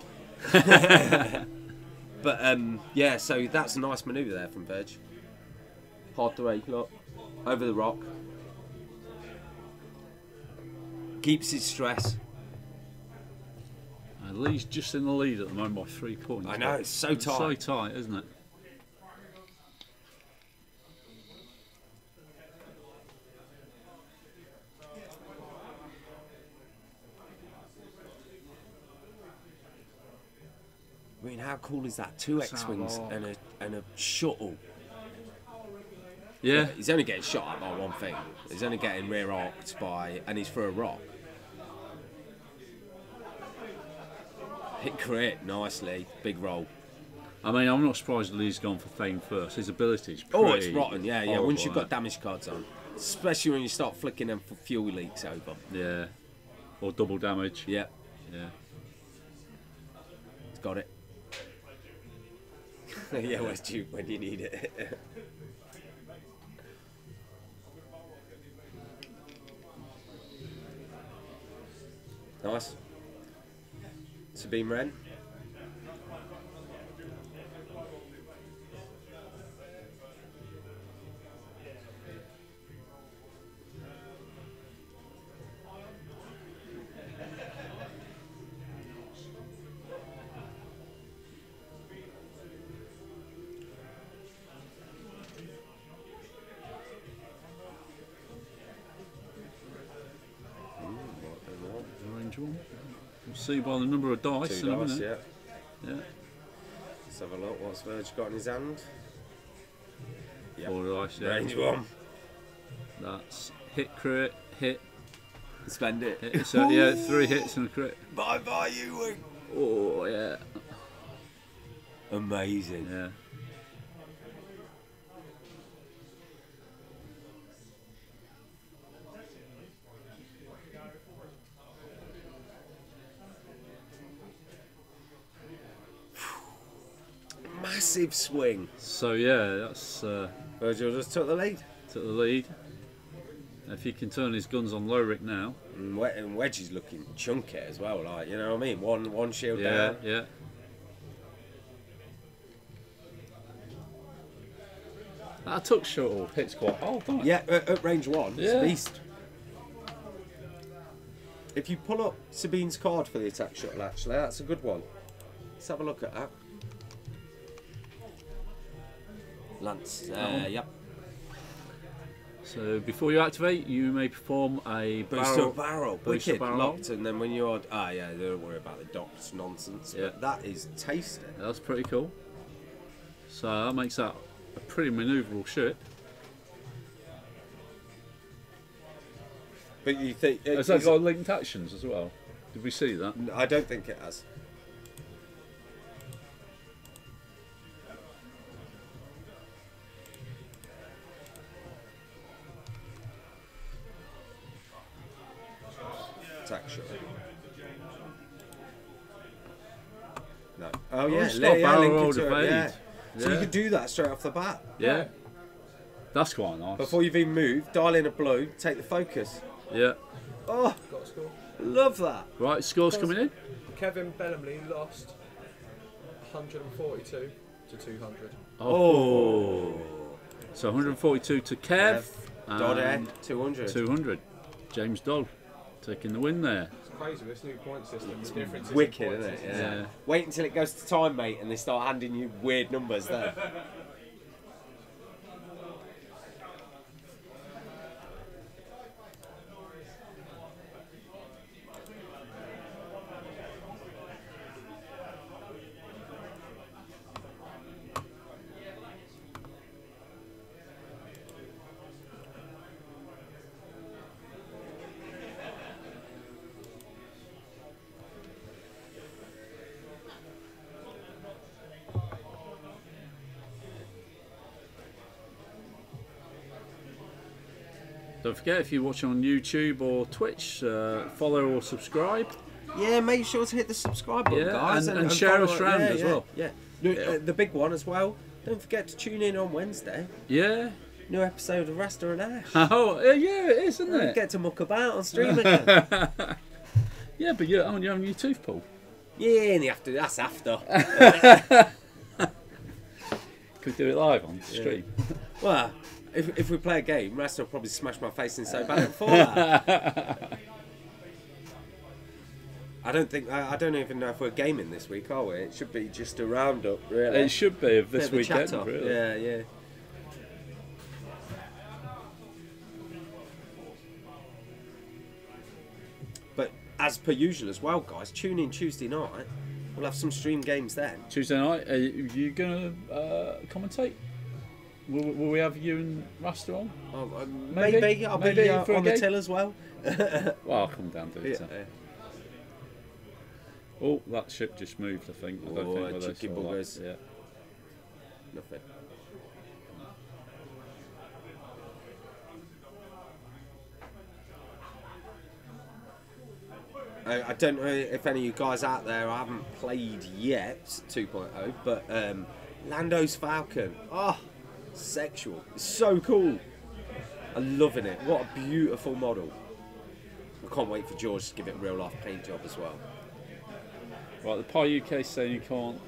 But yeah, so that's a nice manoeuvre there from Virg. Hard 3, look, over the rock. Keeps his stress. And Lee's just in the lead at the moment by 3 points. I know, it's so tight. So tight, isn't it? I mean, how cool is that? 2 X-Wings and a shuttle. Yeah. He's only getting shot at by one thing. He's only getting rear arced by, and he's for a rock. Hit crit nicely, big roll. I mean, I'm not surprised Lee's gone for Fame first. His ability's pretty Oh, it's rotten, yeah. horrible, Once you've got innit? damage cards on, especially when you start flicking them for fuel leaks over. Yeah. Or double damage. Yeah, Yeah. it's got it. Yeah, where's Duke when you need it? Nice. Sabine Wren. Range one. We'll see by the number of dice. 2 in a dice, minute. yeah. Yeah. Let's have a look. What's Virgil got in his hand? Yeah. 4 dice, yeah. Range 1. That's hit, crit, hit. Spend it. hit. So, yeah, 3 hits and a crit. Bye bye, you wing. Oh, yeah. Amazing. Yeah. Massive swing. So, yeah, that's Virgil just took the lead. took the lead. If he can turn his guns on Lowrick now. And Wedge is looking chunky as well, like, you know what I mean? One shield Yeah, down. yeah. That tuck shuttle hits quite hard, doesn't it? Yeah, at range 1, it's Yeah. a beast. If you pull up Sabine's card for the attack shuttle, actually, that's a good one. Let's have a look at that. Lance, yep. So before you activate, you may perform a Booster barrel. booster Wicked. barrel. Locked, and then when you're... Ah, yeah, don't worry about the docked nonsense. Yeah. But that is tasty. That's pretty cool. So that makes that a pretty manoeuvrable ship. But you think... Has that got linked actions as well? Did we see that? I don't think it has. Attack shuttle. No. Oh yeah, it's got barrel link roll into it, evade. yeah. So you Yeah. could do that straight off the bat. Yeah. That's quite nice. Before you've even moved, dial in a blue, take the focus. Yeah. Oh, Got a score. love that. Right, scores coming in. Kevin Bellamy lost 142 to 200. Oh. So 142 to Kev. Doddy, and 200. 200. James Dodd taking the win there. It's crazy with this new point system. The difference Wicked, in point isn't it? systems. Yeah. Yeah. Wait until it goes to time, mate, and they start handing you weird numbers there. Don't forget, if you're watching on YouTube or Twitch, follow or subscribe. Yeah, make sure to hit the subscribe button, Yeah, guys. and share follow us it. round Yeah, as yeah, well. Yeah. No, the big one as well. Don't forget to tune in on Wednesday. Yeah. New episode of Rasta and Ash. Oh, yeah, it is, isn't Don't it? get to muck about on stream again. Yeah, but you're having your tooth pulled. Yeah, and that's after. Could we do it live on stream? Well, if we play a game, Rasta will probably smash my face in so bad before that. I don't think. I don't even know if we're gaming this week, are we? It should be just a roundup, really. It should be of this Bit of a weekend, chat-off. really. Yeah, yeah. But as per usual as well, guys, tune in Tuesday night. We'll have some stream games then. Tuesday night, are you going to commentate? Will we have you and Rasta on? Maybe. I'll Maybe be for a on the game? till as well. Well, I'll come down to it. Yeah. Oh, that ship just moved, I think. I don't Oh, think whether cheeky they saw that. buggers. Yeah. Nothing. I don't know if any of you guys out there haven't played yet 2.0, but Lando's Falcon. Oh, sexual. It's so cool. I'm loving it. What a beautiful model. I can't wait for George to give it a real life paint job as well. Right, the Pi UK saying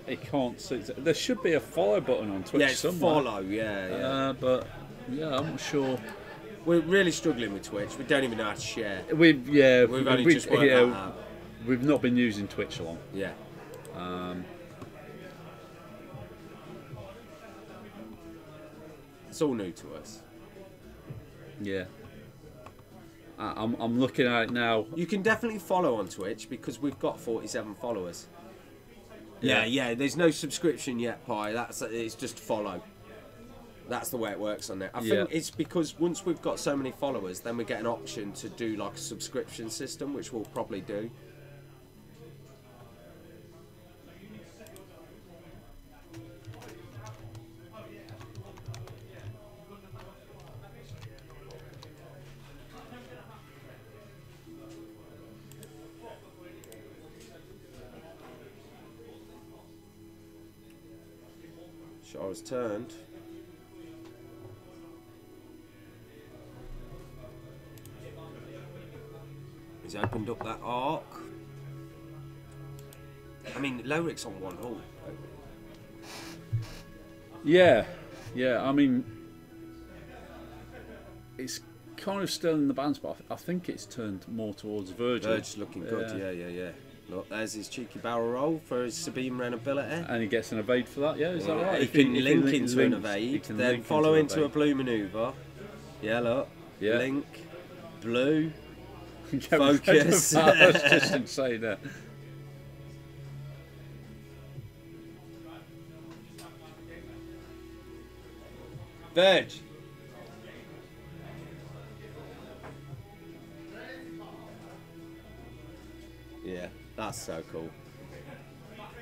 he can't see. There should be a follow button on Twitch Yeah, it's somewhere. follow, yeah. But yeah, I'm not sure. We're really struggling with Twitch. We don't even know how to share. We've only just worked that out. We've not been using Twitch a lot. Yeah. It's all new to us. Yeah. I'm looking at it now. You can definitely follow on Twitch because we've got 47 followers. Yeah. There's no subscription yet, Pi. It's just follow. That's the way it works on there. I think it's because once we've got so many followers, then we get an option to do like a subscription system, which we'll probably do. Shara's turned. He's opened up that arc. I mean, Lorik's on one hull. Yeah. I mean, it's kind of still in the balance, but I think it's turned more towards Virgil. Virgil's looking good. Yeah. Look, there's his cheeky barrel roll for his Sabine Wren ability. And he gets an evade for that, yeah? Is that right? He can link into an evade, then follow into a blue manoeuvre. Yeah, look. Yeah. Link. Blue. Get rid of Focus. that. That's just insane, that. Virg. Yeah, that's so cool.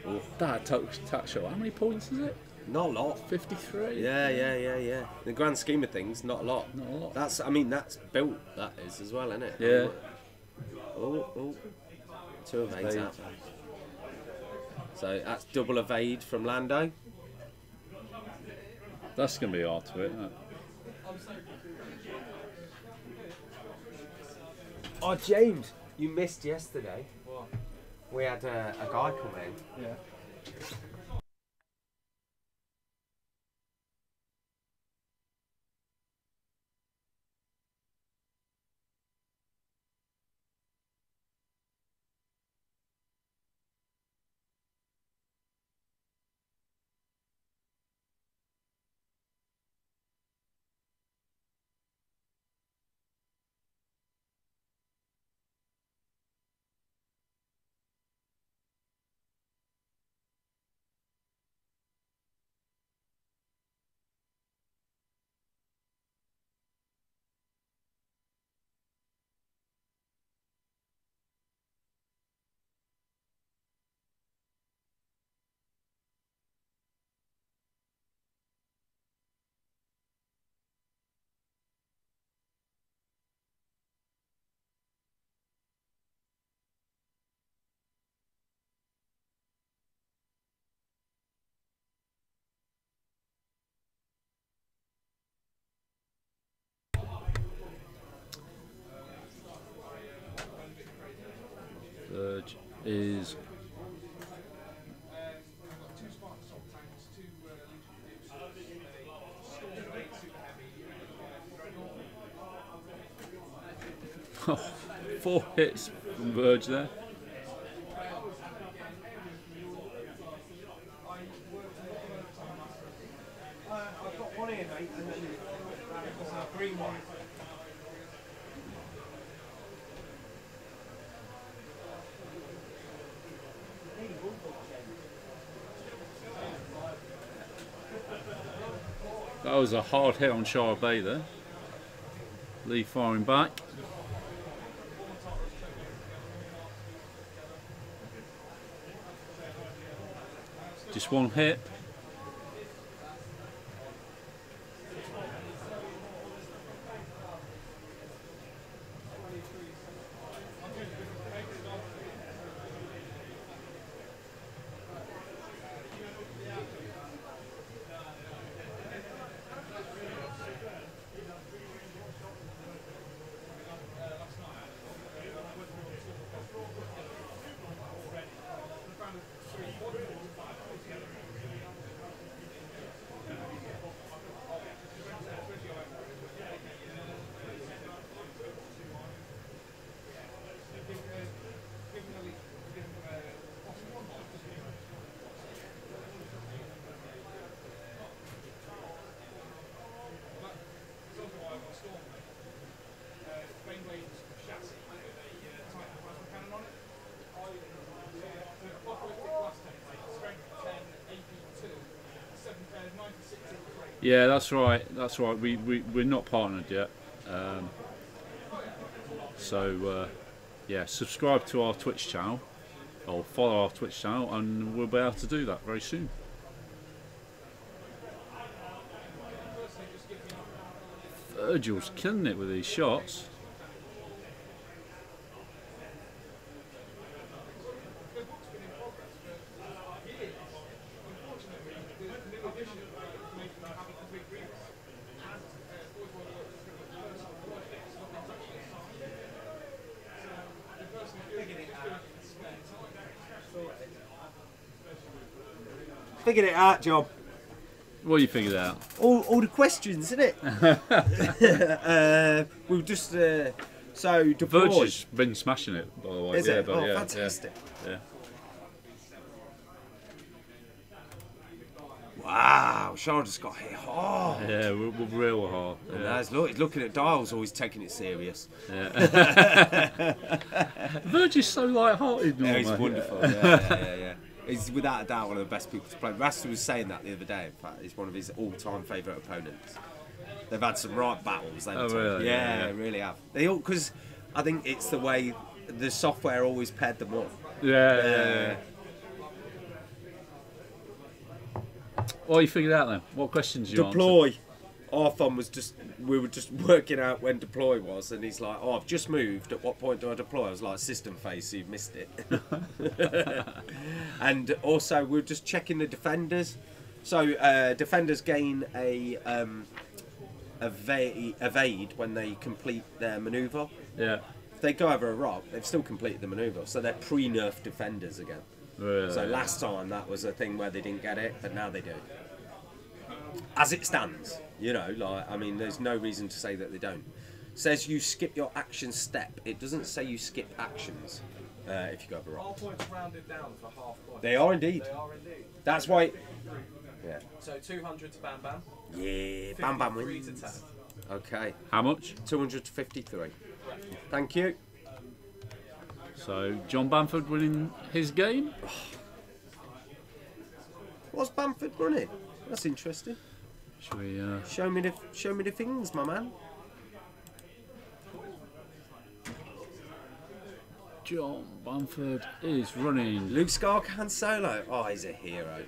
Oof. That tax show, how many points is it? Not a lot. 53? Yeah. In the grand scheme of things, not a lot. Not a lot. That's built, that is, as well, isn't it? Yeah. Oh. 2 evades out. So that's double evade from Lando. That's going to be hard to hit, isn't it? Oh, James, you missed yesterday. What? We had a guy come in. Yeah. Virg is... Oh, 4 hits from Virg there. That was a hard hit on Shire Bay there. Lee firing back. Just one hit. Yeah, that's right. That's right. We're not partnered yet. Yeah, subscribe to our Twitch channel or follow our Twitch channel, and we'll be able to do that very soon. Virgil's killing it with these shots. Figured it out, John. What you figured out? All the questions, isn't it? We'll just so deploy. Virgil's been smashing it, by the way. Is yeah, it? but Oh, yeah, fantastic! Yeah. Wow, Sean just got hit hard. Yeah, we're real hard. And Yeah. he's looking at dials, always taking it serious. Yeah. Virgil's so light-hearted Yeah, normally. he's wonderful. Yeah. He's without a doubt one of the best people to play. Rasta was saying that the other day. In fact, he's one of his all-time favourite opponents. They've had some right battles. Oh, really? Yeah, they really have. They all, because I think it's the way the software always paired them up. Yeah. What you figured out then? What questions you answered? Deploy. Our fun was we were just working out when deploy was, and he's like, "Oh, I've just moved. At what point do I deploy?" I was like, "System phase, so you've missed it." And also, we're just checking the defenders. So defenders gain a evade when they complete their manoeuvre. Yeah. If they go over a rock, they've still completed the manoeuvre, so they're pre-nerf defenders again. Really? So last time that was a thing where they didn't get it, but now they do. As it stands, you know, like, I mean, there's no reason to say that they don't. It says you skip your action step. It doesn't say you skip actions if you go over a rock. All points rounded down for half points. They are indeed. They are indeed. That's why. Yeah. So 200 to Bam Bam. Yeah. Bam Bam 53 to wins. 10. Okay. How much? 200 to 53. Thank you. So John Bamford winning his game. What's Bamford running? That's interesting. Should we? Show me the things, my man. John Bamford is running. Luke Skywalker Han Solo. Oh, he's a hero.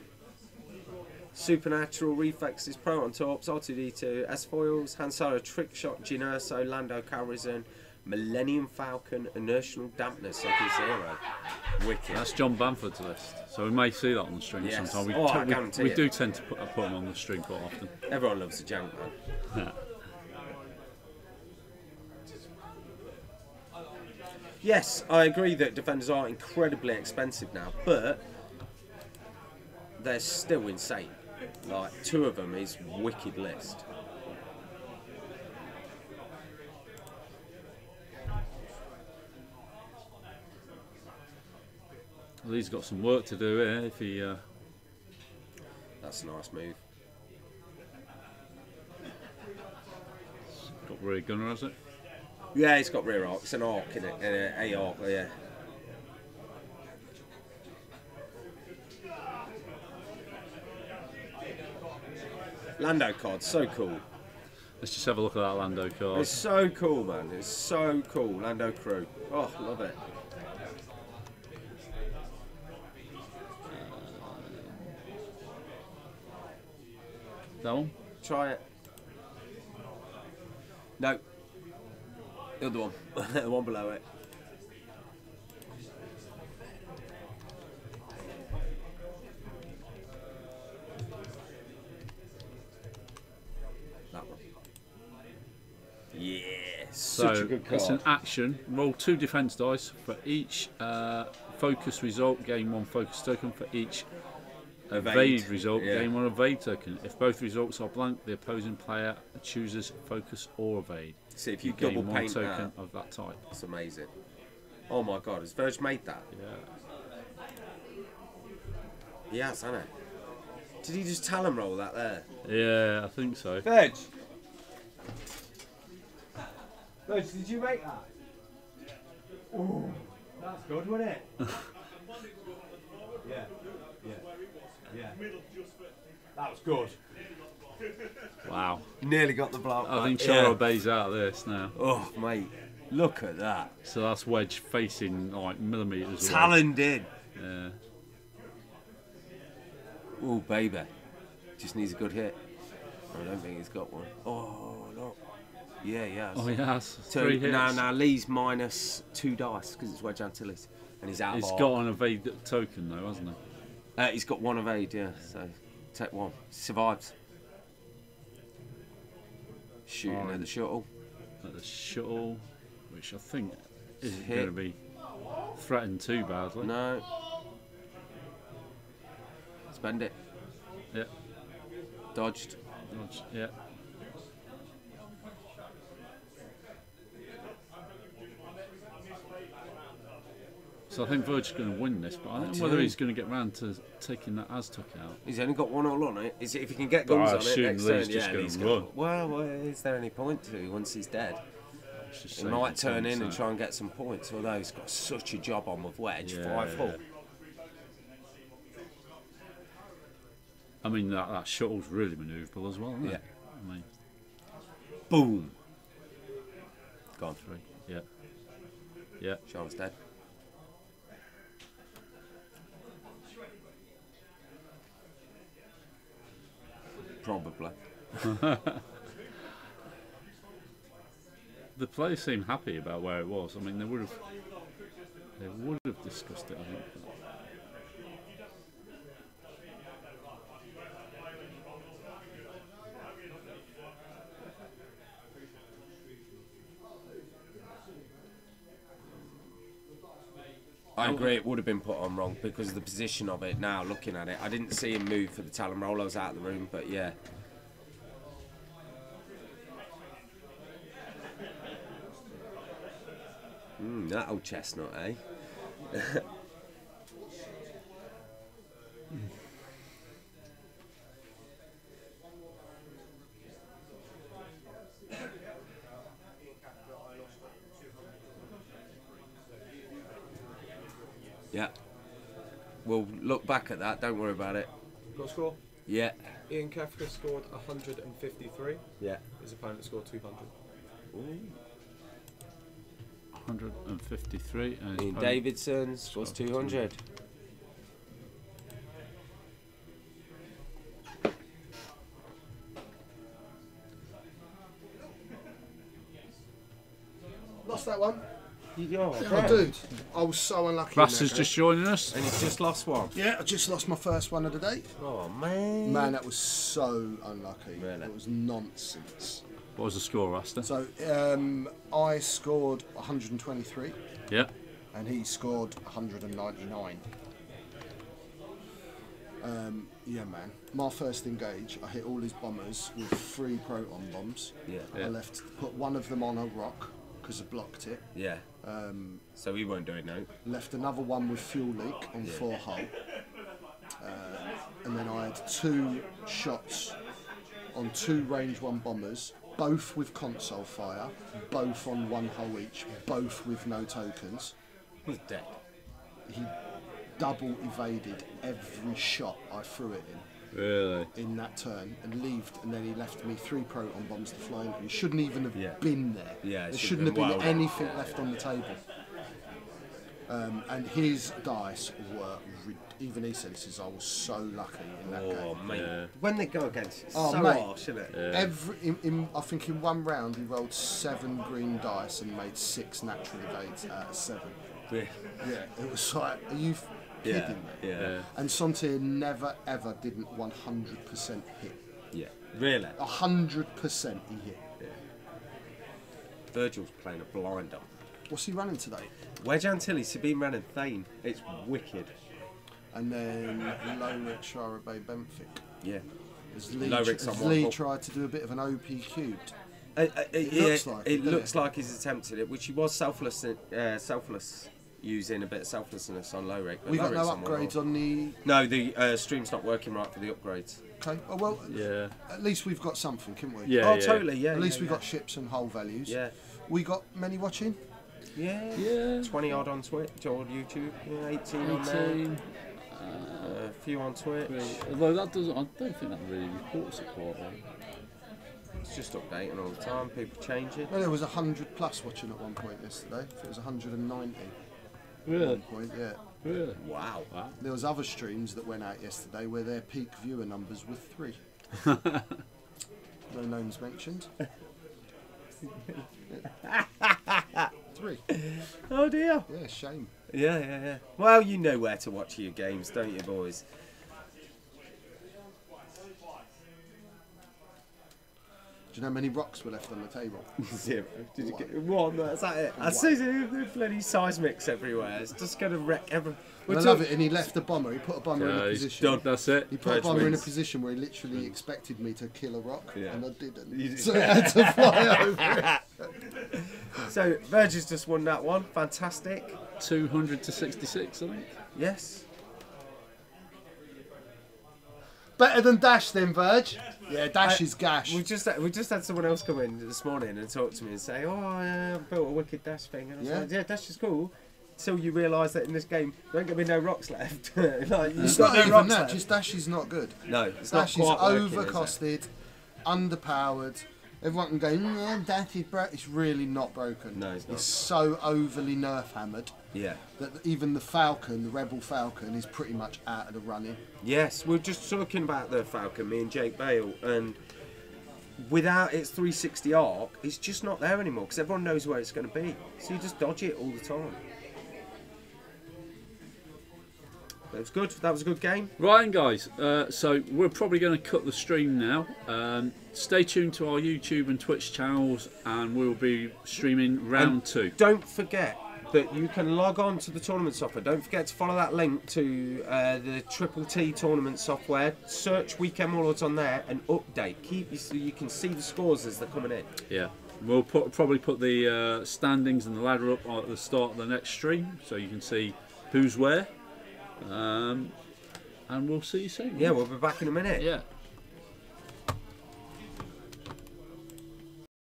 Supernatural reflexes, proton torps, R2D2, S foils, Han Solo trick shot, Jyn Erso, Lando Calrissian, Millennium Falcon, inertial dampness, Sub-Zero. Wicked. That's John Bamford's list. So we may see that on the string Yes. sometime. Oh, I guarantee we it. do tend to put them on the string quite often. Everyone loves a jank, man. Yes, I agree that defenders are incredibly expensive now, but they're still insane. Like, 2 of them is wicked list. Well, he's got some work to do here if he. That's a nice move. Got rear gunner, has it? Yeah, it's got rear arc. It's an arc in it. A arc, yeah. Lando card, so cool. Let's just have a look at that Lando card. It's so cool, man. It's so cool. Lando crew. Oh, love it. That one? Try it. No. The other one. The one below it. That one. Yeah. Such a good card. It's an action. Roll 2 defense dice for each focus result. Gain 1 focus token for each evade result. Yeah. Gain 1 evade token. If both results are blank, the opposing player chooses focus or evade. See, if you gain double 1 paint token that, of that type. that's amazing. Oh my god, has Virgil made that? Yeah. He has, hasn't he? Did he just talon roll that there? Yeah, I think so. Virg! Virg, did you make that? Ooh, that's good, wasn't it? Yeah. That was good. Wow. Nearly got the block. I think Charo Bay's out of this now. Oh, mate, look at that. So that's wedge facing like millimetres away. Taloned in. Yeah. Oh, baby. Just needs a good hit. I don't think he's got one. Oh, look. Yeah, he has. Oh, he has. So 3 hits. now Lee's minus 2 dice because it's Wedge Antilles. And he's out He's of got an evade token though, hasn't he? He's got 1 evade, yeah. So take 1. Survives. Shooting at the shuttle. At the shuttle, which I think isn't Hit. going to be threatened too badly. No. Spend it. Yeah. Dodged. Yeah. So I think Virgil's going to win this, but I don't know whether he's going to get round to taking that Aztec out. He's only got 1 all on it. If he can get But guns I on it assume next Lee's turn, just yeah, gonna Lee's run. Well, is there any point to once he's dead? It's just He saying might it's turn on, in and so- try and get some points, although he's got such a job on with Wedge. Yeah, 5-4. yeah. I mean, that shuttle's really manoeuvrable as well, isn't Yeah. it? I mean, Boom. Gone. 3. Yeah. Yeah. Sean's dead. Probably. The players seem happy about where it was. I mean, they would have discussed it, I think. I agree, it would have been put on wrong because of the position of it now, looking at it. I didn't see him move for the talon roll, I was out of the room, but yeah. That old chestnut, eh? Yeah. We'll look back at that, don't worry about it. Got a score? Yeah. Ian Kafka scored 153. Yeah. His opponent scored 200. 153. And his Ian opponent- Davidson scores 200. Lost that one. Oh, Oh, dude, I was so unlucky. in Brass that is game. just joining us. And he's just lost one. Yeah, I just lost my first one of the day. Oh, man. Man, that was so unlucky. Really? It was nonsense. What was the score, Rasta? So, I scored 123 Yeah. and he scored 199. Yeah, man. My first engage, I hit all his bombers with 3 proton bombs. Yeah. Yeah. I put one of them on a rock because I blocked it. Yeah. So he won't do it now. Left another one with fuel leak on 4 hull. And then I had 2 shots on 2 range 1 bombers both with console fire, both on 1 hole each, both with no tokens. Was dead. He double evaded every shot I threw it Really? in that turn and then he left me 3 proton bombs to fly into. He shouldn't even have Yeah. been there. Yeah, it there shouldn't shouldn't have have been been anything left on the table. And his dice were, even he said, he says, I was so lucky in that Oh, game. mate. Yeah. When they go against, it's Oh, so mate. harsh, isn't it? Yeah. I think in one round he rolled 7 green dice and made 6 natural evades out of 7. Yeah. Yeah, it was like, are you kidding me? Yeah. And Sontier never ever didn't 100% hit. Yeah. Really? 100% he hit. Virgil's playing a blinder. What's he running today? Wedge Antilles, Sabine Ren and Thane. It's wicked. And then Lowrick, Shara Bay, Benfic. Yeah. Has Lee, Lowrick's on has one Lee ball. tried to do a bit of an OP cubed? It looks like it it, doesn't looks it? like he's attempted it, which he was selfless, using a bit of selflessness on low rate. We got no upgrades on the. No, the stream's not working right for the upgrades. Okay. Oh well. Yeah. At least we've got something, can we? Yeah. Oh, totally. Yeah. At least yeah, we've got ships and hull values. Yeah. We got many watching. Yeah. Yeah. 20 odd on Twitch or YouTube. Yeah, 18 on there. 18. A few on Twitch. Although that doesn't, I don't think that really reports it quite well. It's just updating all the time. People change it. Well, there was 100 plus watching at one point yesterday. It was 190 at Really? one point. Yeah. Really? Wow. There was other streams that went out yesterday where their peak viewer numbers were 3. No names mentioned. 3. Oh dear. Yeah, shame. Yeah. Well, you know where to watch your games, don't you, boys? Do you know how many rocks were left on the table? 0. Did you get one? That's that it. I see the bloody seismics everywhere. It's just going to wreck everything. I love it, and he left the bomber. He put a bomber in a he's position. done. That's it. He put a Virgil bomber in a wins. position where he literally expected me to kill a rock, Yeah. and I didn't. You did. So I had to fly over it. So Virgil's just won that one. Fantastic. 200 to 66, I think. Yes. Better than Dash then, Virg. Yeah, Dash is gash. We just had someone else come in this morning and talk to me and say, "Oh, I built a wicked dash thing." And I was like, "Yeah, dash is cool." Until you realise that in this game there ain't gonna be no rocks left. Like, It's you've got not no even rocks that, left. just Dash is not good. No, it's Dash not is quite working, is it? overcosted, underpowered. Everyone can go, yeah, Dash is broken. It's really not broken. No, it's not. It's so overly nerf hammered Yeah. that even the Falcon, the Rebel Falcon, is pretty much out of the running. Yes, we're just talking about the Falcon, me and Jake Bale, and without its 360 arc, it's just not there anymore because everyone knows where it's going to be. So you just dodge it all the time. That was good. That was a good game. Right, guys. So we're probably going to cut the stream now. Stay tuned to our YouTube and Twitch channels, and we'll be streaming round 2. Don't forget that you can log on to the tournament software. Don't forget to follow that link to the Triple T tournament software. Search Weekend Warlords on there and update. Keep so you can see the scores as they're coming in. Yeah, we'll probably put the standings and the ladder up at the start of the next stream, so you can see who's where. And we'll see you soon. Yeah, we'll be back in a minute. Yeah.